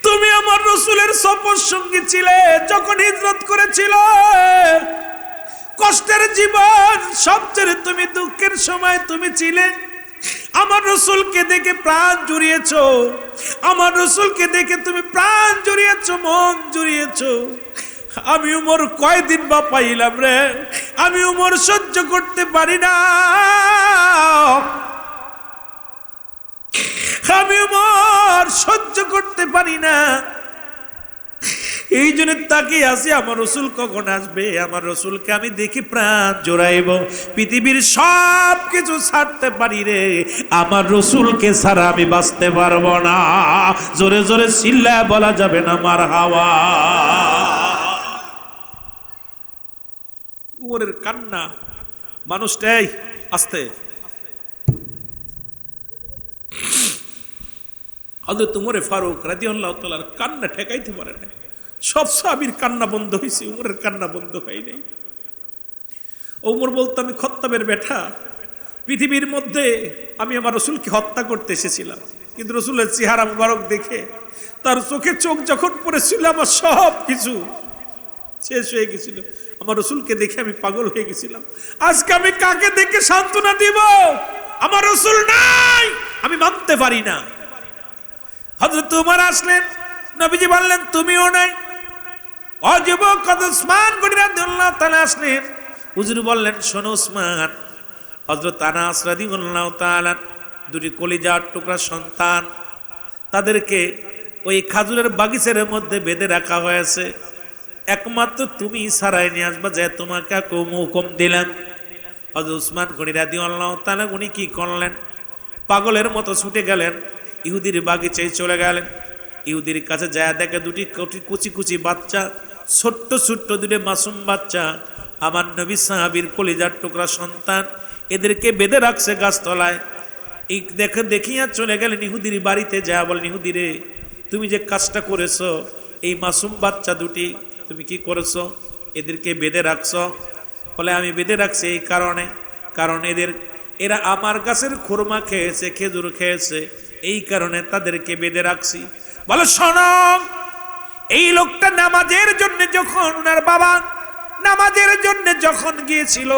তুমি আমার রাসূলের সফর সঙ্গী ছিলে, যখন হিজরত করেছিল, কষ্টের জীবন, সবচেয়ে তুমি দুঃখের সময় তুমি ছিলে। আমার রাসূলকে দেখে প্রাণ জুড়িয়েছো, আমার রাসূলকে দেখে তুমি প্রাণ জুড়িয়েছো, মন জুড়িয়েছো। আমি উমর কয়দিন বা পাইলাম রে, আমি উমর সহ্য করতে পারি না, আমি উমর সহ্য করতে পারি না। এই জন্য তাকিয়ে আছি আমার রাসূল কখন আসবে, আমার রাসূলকে আমি দেখি প্রাণ জোড়াইব। পৃথিবীর সব কিছু ছাড়তে পারি রে, আমার রাসূলকে ছাড়া আমি বাঁচতে পারবো না। জোরে জোরে চিল্লায় বলা যাবে না মারহাবা। উমরের কান্না, মানুষটাই আস্তে, হযরত উমর ফারুক রাদিয়াল্লাহু তাআলার কান্না ঠেকাইতে পারে না। সব সাহাবীর কান্না বন্ধ হয়েছে, উমরের কান্না বন্ধ হয় নাই। উমর বলতো, আমি খত্তাবের বেটা, পৃথিবীর মধ্যে আমি আমার রাসূলকে হত্যা করতে এসেছিলাম, কিন্তু রাসূলের চেহারা মুবারক দেখে, তার চোখে চোখ যখন পড়েছিল, আমার সব কিছু শেষ হয়ে গেছিল। আমার রাসূলকে দেখে আমি পাগল হয়ে গেছিলাম। আজকে আমি কাকে দেখে সান্ত্বনা দিব? আমার রাসূল নাই, আমি মানতে পারি না। হযরত উমর আসলেন, নবীজি বললেন তুমিও নাই। যুবক উসমান গনি রাদিয়াল্লাহু তাআলা আসলেন, হুজুর বললেন, শোনো উসমান, হযরত আনাস রাদিয়াল্লাহু তাআলা দুটি কলিজার টুকরা সন্তান, তাদেরকে ওই খাজুরের বাগিচার মধ্যে বেঁধে রাখা হয়েছে। একমাত্র তুমি সারাই নিয়ে আসবা, যে তোমাকে হুকুম দিলাম। হযরত উসমান গনি রাদিয়াল্লাহু তাআলা উনি কি করলেন? পাগলের মতো ছুটে গেলেন, ইহুদির বাগিচায় চলে গেলেন। ইহুদির কাছে যায় দেখে দুটি কুচি কুচি বাচ্চা, ছোট্ট ছোট্ট দুটি মাসুম বাচ্চা, আমার নবী সাহাবীর কলিজার টুকরা সন্তান, এদেরকে বেঁধে রাখছে গাছতলায়। এই দেখে দেখিয়া চলে গেলেন ইহুদির বাড়িতে, যা বলেন, ইহুদিরে তুমি যে কাজটা করেছো, এই মাসুম বাচ্চা দুটি তুমি কি করেছো? এদেরকে বেঁধে রাখছো। বলে আমি বেঁধে রাখছি এই কারণে, কারণ এরা আমার গাছের খুরমা খেয়েছে, খেজুর খেয়েছে, এই কারণে তাদেরকে বেঁধে রাখছি। বলে শোনো, এই লোকটা নামাজের জন্য যখন ওনার বাবা নামাজের জন্য যখন গিয়েছিল,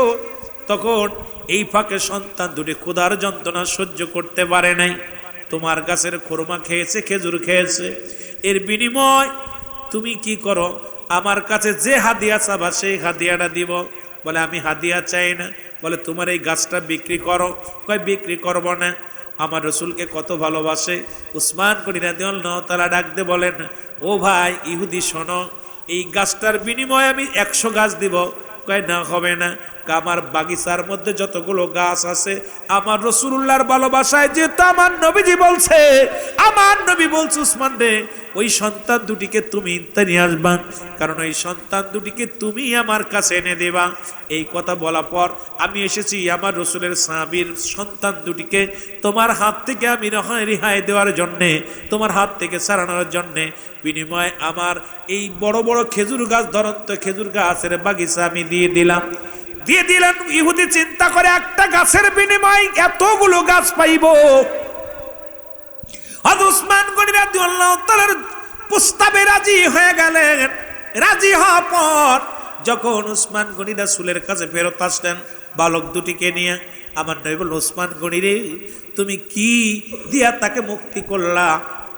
তখন এই ফাঁকে সন্তান দুটি ক্ষুধার যন্ত্রণা সহ্য করতে পারে নাই, তোমার গাছের খুরমা খেয়েছে, খেজুর খেয়েছে, এর বিনিময় তুমি কি করো? আমার কাছে যে হাদিয়া চাবা সেই হাদিয়াটা দিব। বলে আমি হাদিয়া চাই না। বলে তোমার এই গাছটা বিক্রি করো। কয় বিক্রি করব না, আমার রসুলকে কত ভালোবাসে। উসমান গনি রাদিয়াল্লাহু তাআলা ডাকতে বলেন, ও ভাই ইহুদি শোনো, এই গাছটার বিনিময়ে আমি 100 গাছ দিব। কয় না, হবে না। আমার বাগিচার মধ্যে যতগুলো গাছ আছে, আমার রাসূলুল্লাহর ভালোবাসায়, যেহেতু আমার নবীজি বলছে, আমার নবী বলছে উসমান রে, ওই সন্তান দুটিকে তুমি নিয়ে আসবা, কারণ ওই সন্তান দুটিকে তুমি আমার কাছে এনে দেবা। এই কথা বলা পর আমি এসেছি আমার রাসূলের সাহাবীর সন্তান দুটিকে তোমার হাত থেকে আমি রেহাই দেওয়ার জন্যে, তোমার হাত থেকে ছাড়ানোর জন্যে। বিনিময়ে আমার এই বড় বড় খেজুর গাছ, ধরন্ত খেজুর গাছের বাগিচা আমি দিয়ে দিলাম। ইহুদি চিন্তা করে একটা গাছের বিনিময়ে এতগুলো গাছ পাইব। হযরত উসমান গনি রাদিয়াল্লাহু তাআলার প্রস্তাবে রাজি হয়ে গেলেন। রাজি হওয়ার পর যখন উসমান গনি রাসূলের কাছে ফেরত আসলেন বালক দুটিকে নিয়ে, আমার নবী বলল, উসমান গনি রে, তুমি কি দিয়া তাকে মুক্তি করলা?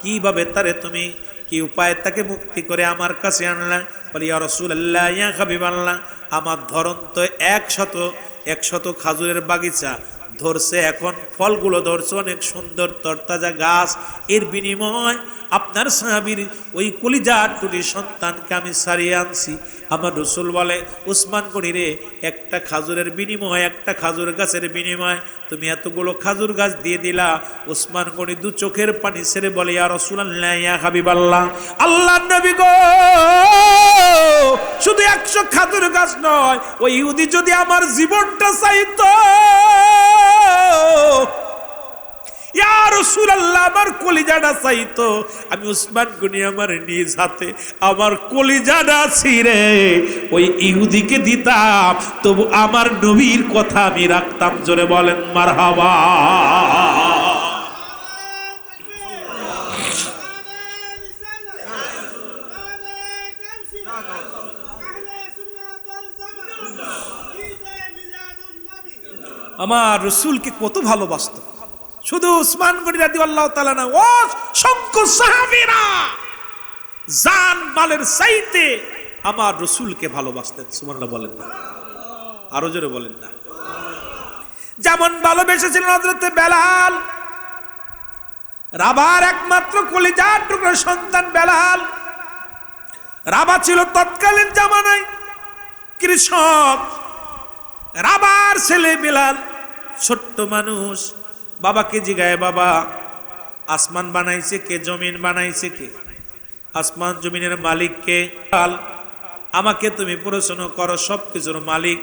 কিভাবে তারে তুমি কি উপায় তাকে মুক্তি করে আমার কাছে আনলা? বলি ইয়া রাসূলুল্লাহ, ইয়া হাবিবাল্লাহ, আমার ধরন তো 100 খাজুরের বাগিচা ধরছে, এখন ফলগুলো ধরছে অনেক সুন্দর তরতাজা গাছ, এর বিনিময় আপনার সাহাবীর ওই কলিজার দুটি সন্তানকে আমি সারিয়ে আনছি। আমার রসুল বলে, উসমান গনি রে, একটা খাজুরের বিনিময়, একটা খাজুর গাছের বিনিময় তুমি এতগুলো খাজুর গাছ দিয়ে দিলা। উসমান গনি দু চোখের পানি ছেড়ে বলে, ইয়া রাসূলুল্লাহ, ইয়া হাবিবাল্লাহ, আল্লাহর নবী গো, শুধু 100 খাজুর গাছ নয়, ওই ইহুদি যদি আমার জীবনটা চাইতো, ইয়া রাসূলুল্লাহ, আমার কলিজাটা চাইতো, আমি উসমান গনি আমার নিজ হাতে আমার কলিজাটা ছিঁড়ে ওই ইহুদিকে দিতাম, তবু আমার নবীর কথা আমি রাখতাম। জোরে বলেন মারহাবা। আমার রসুলকে কত ভালোবাসত। শুধু উসমান গনি রাদিয়াল্লাহু তাআলা না, অসংখ্য সাহাবীরা জান মালের চাইতে আমার রসুলকে ভালোবাসতেন। সুবহানাল্লাহ বলেন না, আরো জোরে বলেন না। যেমন ভালোবেসেছিলেন হযরতে বেলাল, রাবার একমাত্র কলিজার টুকরা সন্তান বেলাল। রাবা ছিল তৎকালীন জামানায় কৃষক, রাবার ছেলে বেলাল ছোট্ট মানুষ। বাবাকে জিগায়, বাবা আসমান বানাইছে কে? জমিন বানাইছে কে? আসমান জমিনের মালিক কে? আমাকে তুমি প্রশ্ন করো, সবকিছুর মালিক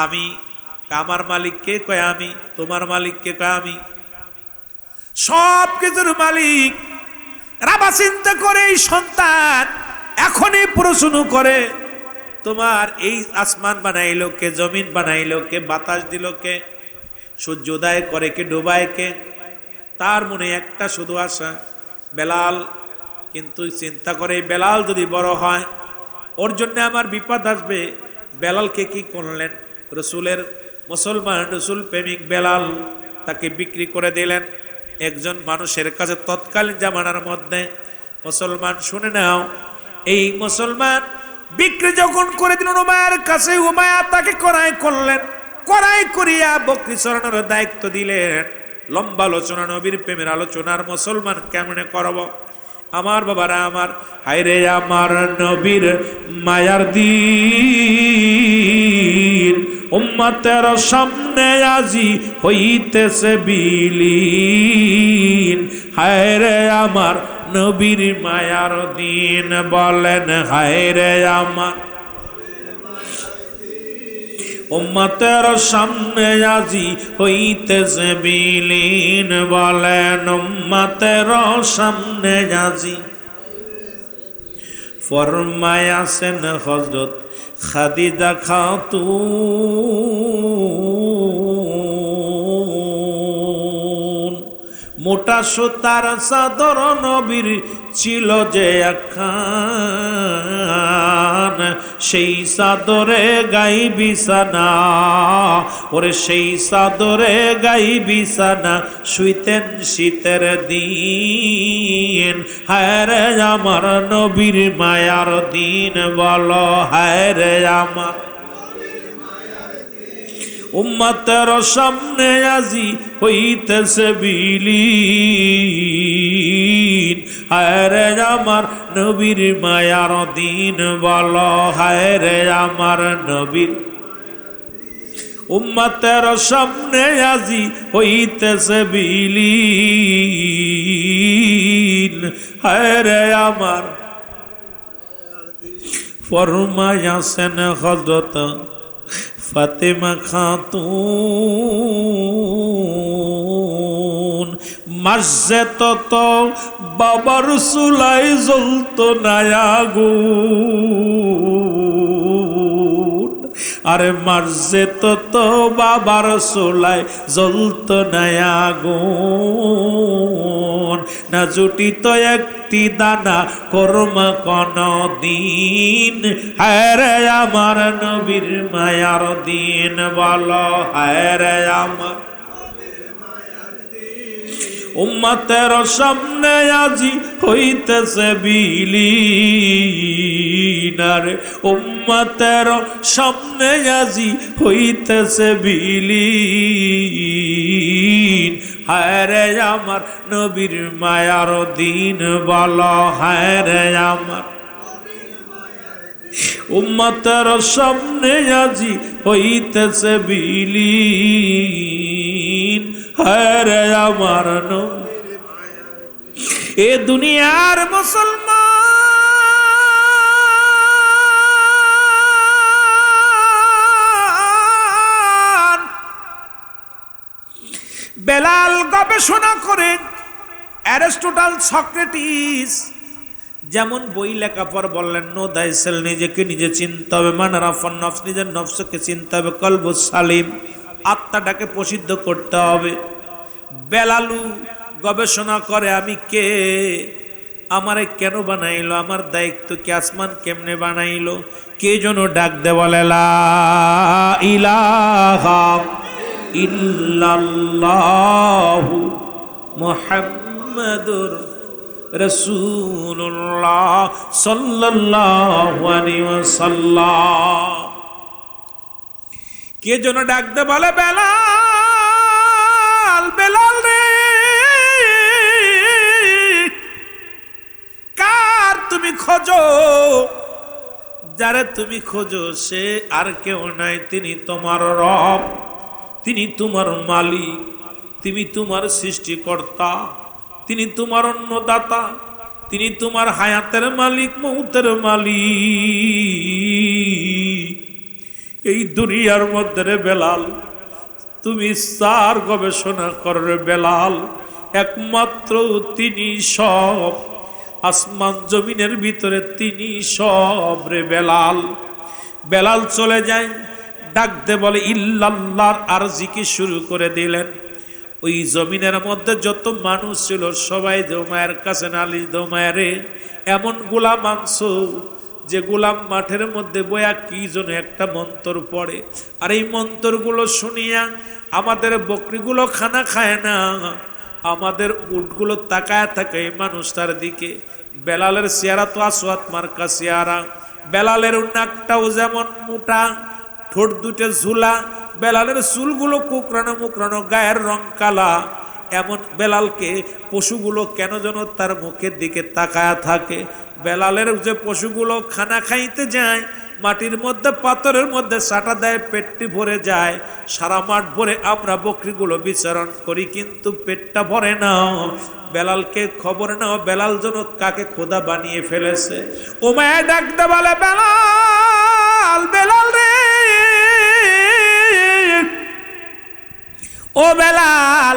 আমি। আমার মালিক কে? কয় আমি। তোমার মালিক কে? কয় আমি। সবকিছুর মালিক। রাবা চিন্তা করে এই সন্তান এখনই প্রশ্ন করে, তোমার এই আসমান বানাইলো কে? জমিন বানাইলো কে? বাতাস দিল কে? সূর্য উদয় করে কে? ডুবায় কে? তার মনে একটা শুধু আশা, বেলাল। কিন্তু চিন্তা করে, বেলাল যদি বড় হয় ওর জন্য আমার বিপদ আসবে। বেলালকে কি করলেন? রসুলের মুসলমান, রসুল প্রেমিক বেলাল, তাকে বিক্রি করে দিলেন একজন মানুষের কাছে। তৎকালীন জামানার মধ্যে মুসলমান, শুনে নাও, এই মুসলমান বিক্রি যখন করে দিলেন উমায়ের কাছে, উমায়া তাকে কড়াই করলেন। কড়াই করিয়া বকরি চড়ানোর দায়িত্ব দিলেন। লম্বা আলোচনা, নবীর প্রেমের আলোচনার মুসলমান কেমনে করব? আমার বাবারা আমার, হায়রে আমার নবীর মায়ার দিন, উম্মতের সামনে আজি হইতেছে বিলীন। হায়রে আমার নবীর মায়ার দিন, বলেন হায়রে আমার উম্মতের সামনে আজি হইতেছে বিলীন, বলেন উম্মতের সামনে আজি। ফরমায়াছেন হযরত খাদিজা খাতুন, মোটা সুতার চাদর নবীর ছিল যে একখান, সেই চাদরে গাই বিছানা, ওরে সেই চাদরে গাই বিছানা, শুইতেন শীতের দিন। হায়রে আমার নবীর মায়ার দিন, বলো হায়রে আমার উম্মতের সামনে আজি হইতেছে বিলীন। হায়রে আমার নবীর মায়ার দিন, বলো হায়রে আমার নবীর উম্মতের সামনে আজি হইতেছে বিলীন। হায়রে আমার ফরমায়াছেন হযরত ফাতেমা খাতুন, মাঝে তত বাবার চুলাই জ্বলতো না আগুন, আরে মাঝে তত বাবার চুলাই জ্বলতো না আগুন, না জুটিত একটি দানা কর্ম কোন দিন। হায়রে আমার নবীর মায়ার দিন, বলো হায়রে আমার উম্মতের সামনে আজি হইতেছে বিলীন, আরে উম্মতের সামনে আজি হইতেছে বিলীন। হায়রে আমার নবীর মায়ার দিন, বলো হায়রে আমার উম্মতের সামনে আজি হইতেছে বিলীন। হায়রে আমার নবীর এ দুনিয়ার মুসলমান বেলাল গবেষণা করে অ্যারিস্টটল, সক্রেটিস যেমন বই লেখাপর বললেন, নো দাই সেল, নিজেকে নিজে চিনতে হবে, মান রাফান নফস, নিজের নফসকে চিনতে হবে, কলবুস সালিম, আত্মাটাকে প্রসিদ্ধ করতে হবে। বেলালু গবেষণা করে, আমি কে, আমারে কেন বানাইলো, আমার দায়িত্ব কি, আসমান কেমনে বানাইলো, কে যেন ডাক দে, বলে লা ইলাহা ইল্লাল্লাহু মুহাম্মাদুর রাসূলুল্লাহ সাল্লাল্লাহু আলাইহি ওয়াসাল্লাম। কে যেন ডাক দে, বলে বেলাল, বেলাল রে, কার তুমি খোঁজো, যারে তুমি খোঁজো সে আর কেউ নাই, তিনি তোমার রব, তিনি তোমার মালিক, তিনি তোমার সৃষ্টিকর্তা, তিনি তোমার অন্নদাতা, তিনি তোমার হায়াতের মালিক, মৌতের মালিক। এই দুনিয়ার মধ্যে রে বেলাল, তুমি সার গবেষণা করবে বেলাল, একমাত্র তিনি সব, আসমান জমিনের ভিতরে তিনি সব রে বেলাল। বেলাল চলে যায়, ডাকতে বলে ইল্লাল্লাহর আরজিকে শুরু করে দিলেন। ওই জমিনের মধ্যে যত মানুষ ছিল সবাই দৌমায়ের কাছে নালিশ, দৌমায়ারে এমন গোলাম আনছো যে গোলাম মাঠের মধ্যে বয়া কি যেন একটা মন্ত্র পড়ে, আর এই মন্ত্রগুলো শুনিয়া আমাদের বকরিগুলো খানা খায় না, আমাদের উটগুলো তাকায় থাকে এই মানুষটার দিকে। বেলালের চেহারা তো আসওয়াত মার্কা চেহারা, বেলালের নাকটাও যেমন মোটা, ঠোঁট দুটো ঝুলা, বেলালের চুলগুলো কুকরানো মুকরানো, গায়ের রং কালা, এমন বেলালকে পশুগুলো কেন যেন তার মুখের দিকে তাকায়া থাকে। বেলালের যে পশুগুলো খানা খাইতে যায়, মাটির মধ্যে পাথরের মধ্যে সাটা দেয়, পেটটি ভরে যায়। সারা মাঠ ভরে আমরা বকরিগুলো বিচরণ করি, কিন্তু পেটটা ভরে না। বেলালকে খবর নাও, বেলাল যেন কাকে খোদা বানিয়ে ফেলেছে। উমাইয়া ডাকতে বলে, বেলাল, বেলাল রে, ও বেলাল,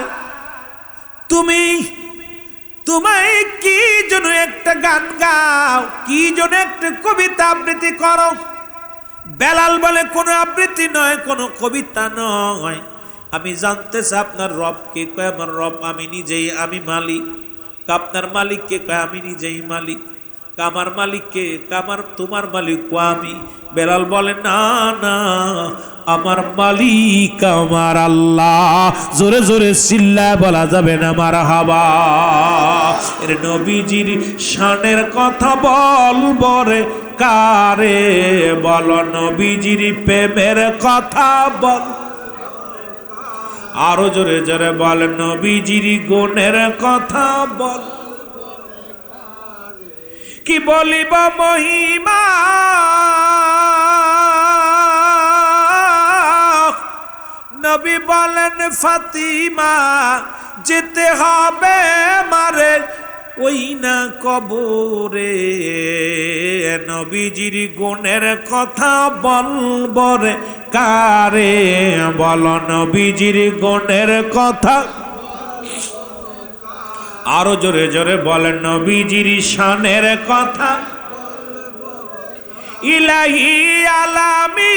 তোমায় কি যেন একটা গান গাও, কি যেন একটা কবিতা আবৃত্তি করো। বেলাল বলে, কোনো আবৃত্তি নয়, কোনো কবিতা নয়, আমি জানতে চাই আপনার রব কে। কয়, আমার রব আমি নিজেই, আমি মালিক। আপনার মালিক কে? কয়, আমি নিজেই মালিক। আমার মালিক কে? আমার তোমার মালিক আমি। বেলাল বলে, না না, আমার মালিক আমার আল্লাহ। জোরে জোরে চিল্লায় বলা যাবে না মারহাবা। এর নবীজির শানের কথা বলবো রে কারে, বলো নবীজির প্রেমের কথা বল। আরো জোরে জোরে বল, নবীজির গুণের কথা বল। কি বলিব মহিমা, নবী বলেন ফাতিমা, যেতে হবে মারে ওই না কবরে। নবীজির গুণের কথা বলবো রে কারে, বলো নবীজির গুণের কথা। আরো জোরে জোরে বলেন, নবীজির শানের কথা। ইলাহি আলামিন,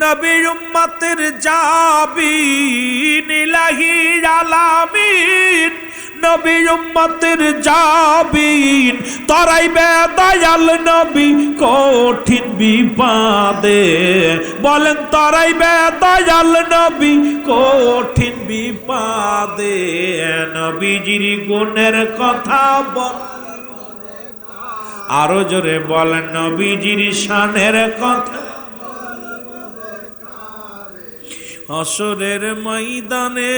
নবী উম্মতের জাবিন। ইলাহি আলামিন, নবী উম্মতের জাবিন। তরাইবে দয়াল নবী কঠিন বিপদে, বলেন তরাইবে দয়াল নবী কঠিন বিপদে। নবীজির গুণের কথা বল। আরো জোরে বলেন, নবীজির শানের কথা। হাসরের ময়দানে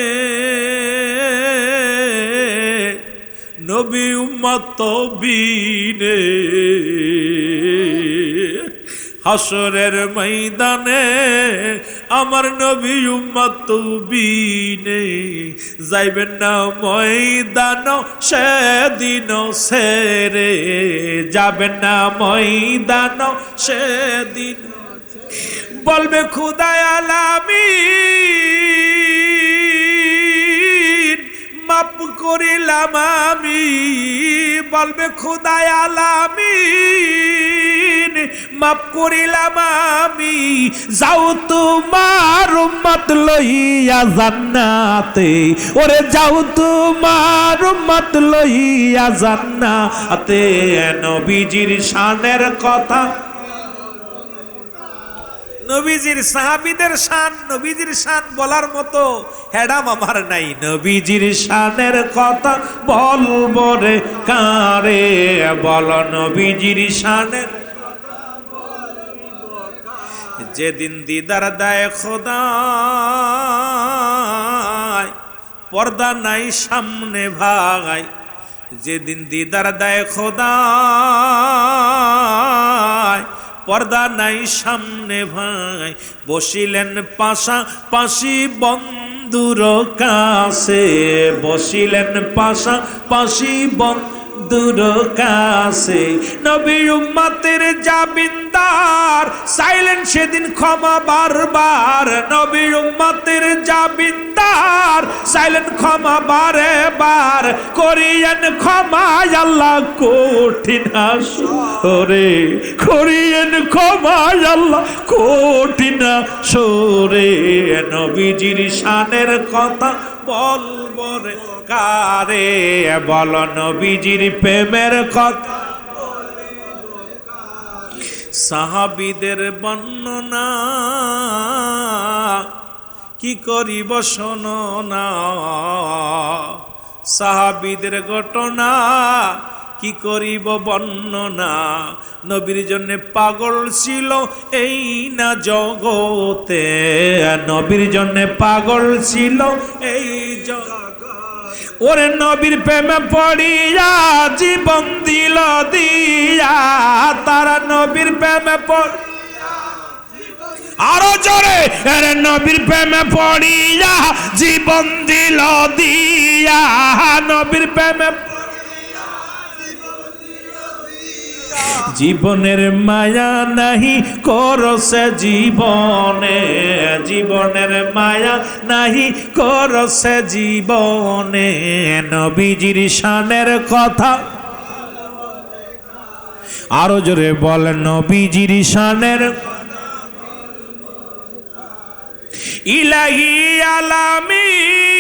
নবী উম্মত বিনে, হাসরের ময়দানে আমার নবী উম্মত বিনে। যাইবেন না ময়দান সেদিন সেরে, যাবেন না ময়দান সেদিন। বলবে খুদায় আলামিন, মাপ করিলাম আমি। বলবে খুদায় আলামিন, মাপ করিলাম আমি। যাও তোমার উম্মত লইয়া জান্নাতে, ওরে যাও তোমার উম্মত লইয়া জান্নাতে। নবীজির শানের কথা, নবীজির সাহাবীদের শান, নবীজির শান বলার মতো হেডাম আমার নাই। নবীজির শানের কথা বলবো রে কারে, বলো নবীজির শানের। যেদিন দিদার দেয় খোদা, পর্দা নাই সামনে ভাই। যেদিন দিদার দেয় খোদা, পর্দা নাই সামনে ভাই। বসিলেন পাশাপাশি বন্ধুর কাছে, বসিলেন পাশাপাশি বন্ধুর কাছে। নবী উম্মতের জাবিনদার চাইলেন সেদিন ক্ষমা বারবার। নবী উম্মতের জাবিনদার চাইলেন ক্ষমা বারে বার। করিয়েন ক্ষমা আল্লাহ কঠিন আসরে, করিয়েন ক্ষমা আল্লাহ কঠিন আসরে। নবীজির শানের কথা বলবো রে কারে, বলো নবীজির প্রেমের কথা। সাহাবীদের বর্ণনা কি করিব শোনো না, সাহাবীদের ঘটনা কি করিব বর্ণনা, নবীর জন্য পাগল ছিল এই না জগতে, নবীর জন্য পাগল ছিল এই জগতে। ওরে নবীর প্রেমে পড়িয়া জীবন দিল দিয়া, তারা নবীর প্রেমে আরো জোরে, আরে নবীর প্রেমে পড়িয়া জীবন দিল দিয়া, নবীর প্রেমে জীবনের মায়া নাহি করছে জীবনে, জীবনের মায়া নাহি করছে জীবনে, নবীজির শানের কথা আরো জোরে বল, নবীজির শানের ইলাহি আলামিন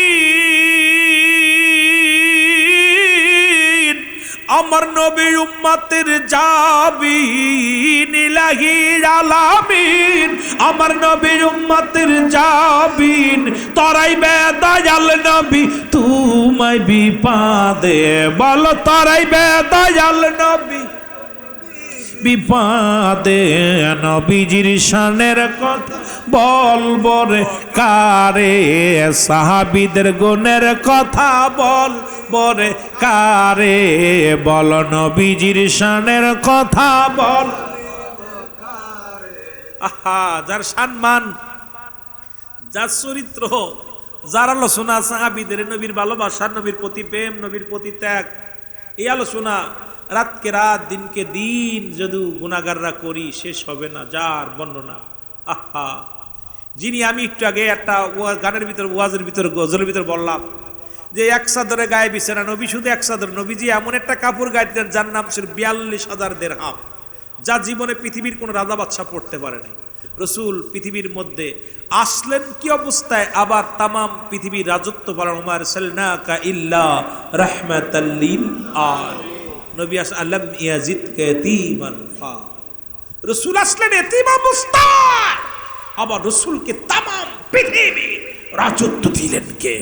আমার নবী উম্মতের জাবিন, ইলাহি আলামিন আমার নবী উম্মতের জাবিন, তরাইবে দয়াল নবী তোমায় বিপদে, বলো তরাইবে দয়াল নবী বিপদে, নবীজির শানের কথা বলবো রে কারে, সাহাবীদের গুণের কথা বলবো রে কারে, বল নবীজির শানের কথা বল। আহা, যার সম্মান, যার চরিত্র, যার আলোচনা সাহাবীদের নবীর ভালোবাসা, নবীর প্রতি প্রেম, নবীর প্রতি ত্যাগ, এই আলোচনা রাতকে রাত দিনকে দিন যদি গুনাহগাররা করি শেষ হবে না। যার বর্ণনা, আহা, যিনি আমি একটু আগে একটা গানের ভিতর ওয়াজের ভিতর গজলের ভিতর বললাম যে এক চাদরে গায়ে বিছানা, নবী শুধু এক চাদর, নবীজি এমন একটা কাপড় গায়ে দিলেন যার নাম ছিল 42,000 দিরহাম, যা জীবনে পৃথিবীর কোন রাজা বাদশা পড়তে পারে নাই। রসুল পৃথিবীর মধ্যে আসলেন কি অবস্থায়, আবার তামাম পৃথিবীর রাজত্ব পালন, উমার সাল্লাকা ইল্লা রাহমাতাল লিল আলামিন, নবী আল্লাম ইয়াজিদ ইয়াতীমান ফা, রসুল আসলেন এতিম অবস্থায়, আবার রসুলকে তামাম পৃথিবী রাজত্ব দিলেন কে?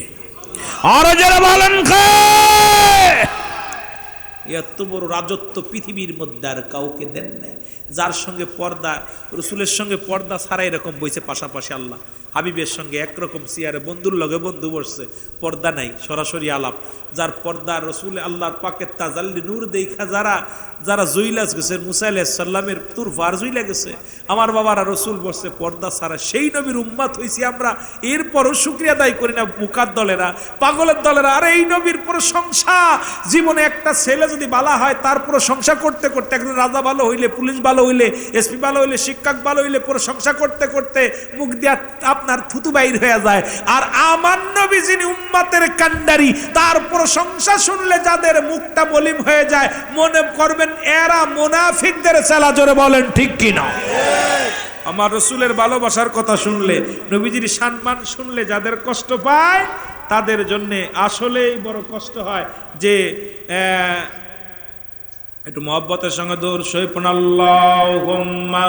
আর যারা বলেন কে? এত বড় রাজত্ব পৃথিবীর মধ্যে আর কাউকে দেন নাই। যার সঙ্গে পর্দা, রসুলের সঙ্গে পর্দা ছাড়া এরকম বইছে পাশাপাশি আল্লাহ হাবিবের সঙ্গে একরকম চেয়ারে বন্ধুর লগে বন্ধু বসছে, পর্দা নাই, সরাসরি আলাপ। যার পর্দা রসুল আল্লাহর পাকের তাজাল্লি নূর দেখা যারা জইলাস গেছে, মুসা আলাইহিস সালামের তুর ফার জইলা গেছে, আমার বাবারা রসুল বসছে পর্দা ছাড়া, সেই নবীর উম্মত হইছি আমরা। এরপরও শুকরিয়া আদায় করি না মুকার দলেরা, পাগলের দলেরা। আর এই নবীর প্রশংসা, জীবনে একটা ছেলে যদি বালা হয় তার প্রশংসা করতে করতে, একজন রাজা ভালো হইলে, পুলিশ ভালো হইলে, এসপি ভালো হইলে, শিক্ষক ভালো হইলে, প্রশংসা করতে করতে মুখ দিয়া আপনার থুতু বাইর হয়ে যায়। আর আমার নবী যিনি উম্মতের কান্ডারি, তার প্রশংসা শুনলে যাদের মুখটা মলিন হয়ে যায়, মনে করবেন এরা মুনাফিকদের চেলা। জোরে বলেন ঠিক কিনা? আমার রসুলের ভালোবাসার কথা শুনলে, নবীজির সম্মান শুনলে যাদের কষ্ট পায়, তাদের জন্য আসলেই বড় কষ্ট হয়। যে একটু মহব্বতের সঙ্গে দূর শরীফ আল্লাহুম্মা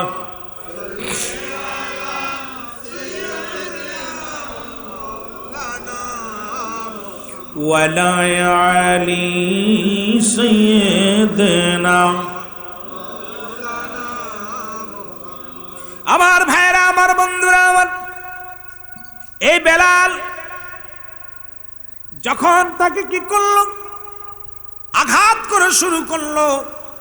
ওয়ালা আলি সাইয়্যিদিনা। আমার ভাইরা, আমার বন্ধুরা, আমার এই বেলাল যখন তাকে কি করলো, আঘাত করে শুরু করলো,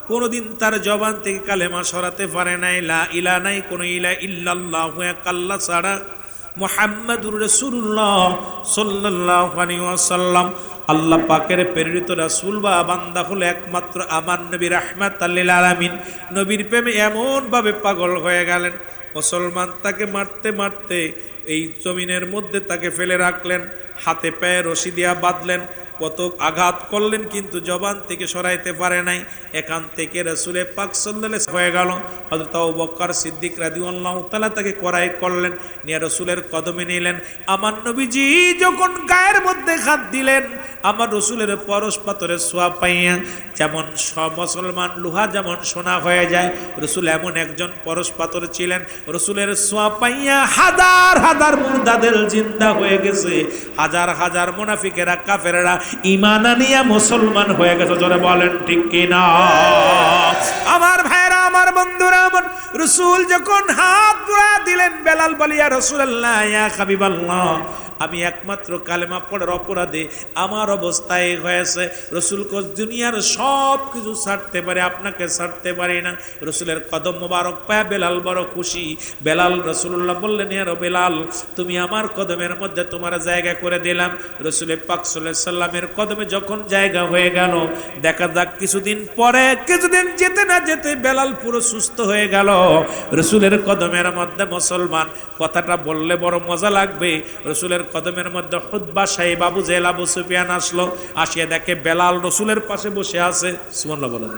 কোনদিন তার জবান থেকে কালেমা সরাতে পারে নাই, লা ইলাহা নাই, কোন ইলাহা ইল্লাল্লাহু এক আল্লাহ ছাড়া, মুহাম্মাদুর রাসূলুল্লাহ সাল্লাল্লাহু আলাইহি ওয়াসাল্লাম আল্লাহ পাকের প্রেরিত রাসূল বা বান্দা হলো একমাত্র আমার নবী রাহমাতাল লিল আলামিন। নবীর প্রেমে এমন ভাবে পাগল হয়ে গেলেন, মুসলমান তাকে মারতে মারতে এই জমিনের মধ্যে তাকে ফেলে রাখলেন, হাতে পায়ে রশি দিয়া বাঁধলেন, কত আঘাত করলেন, কিন্তু জবান থেকে সরাইতে পারে নাই। এখান থেকে রাসূলে পাক সাল্লাল্লাহু আলাইহি হয়ে গেল। হযরত আবু বকর সিদ্দিক রাদিয়াল্লাহু তাআলা তাকে কড়াই করলেন, নিয়ে রাসূলের কদমে নিলেন। আমার নবীজি যখন গায়ের মধ্যে হাত দিলেন, আমার রসুলের পরশ পাথরের ছোঁয়া পাইয়া যেমন মুসলমান লোহা যেমন সোনা হয়ে যায়, রসুল এমন একজন পরশ পাথর ছিলেন। রসুলের ছোঁয়া পাইয়া হাজার হাজার মুর্দাদের জিন্দা হয়ে গেছে, হাজার হাজার মুনাফিকেরা কাফেররা ঈমান আনিয়া মুসলমান হয়ে গেছে। জোরে বলেন ঠিক কিনা? আমার ভাইরা, আমার বন্ধুরা, আমার রাসূল যখন হাত বুড়া দিলেন, বেলাল বলে ইয়া রাসূলুল্লাহ, ইয়া হাবিবাল্লাহ, আমি একমাত্র কালেমা পড়ার অপরাধে আমার অবস্থায় হয়েছে। রাসূল কোস দুনিয়ার সব কিছু ছাড়তে পারে, আপনাকে ছাড়তে পারি না। রাসূলের কদম মোবারক পায় বেলাল বড় খুশি। বেলাল, রাসূলুল্লাহ বললেন ইয়া বেলাল, তুমি আমার কদমের মধ্যে তোমার জায়গা করে দিলাম। রাসূল পাক সাল্লাল্লাহু আলাইহি সাল্লামের কদমে যখন জায়গা হয়ে গেল, দেখা যাক কিছুদিন পরে, কিছুদিন যেতে না যেতে বেলাল পুরো সুস্থ হয়ে গেল। রাসূলের কদমের মধ্যে মুসলমান। কথাটা বললে বড় মজা লাগবে। রাসূলের কদমের মধ্যে হুতবা সাহেব আবু জেহেল আবু সুফিয়ান আসলো, আসিয়া দেখে বেলাল রাসূলের পাশে বসে আছে। সুবহানাল্লাহ বলেন।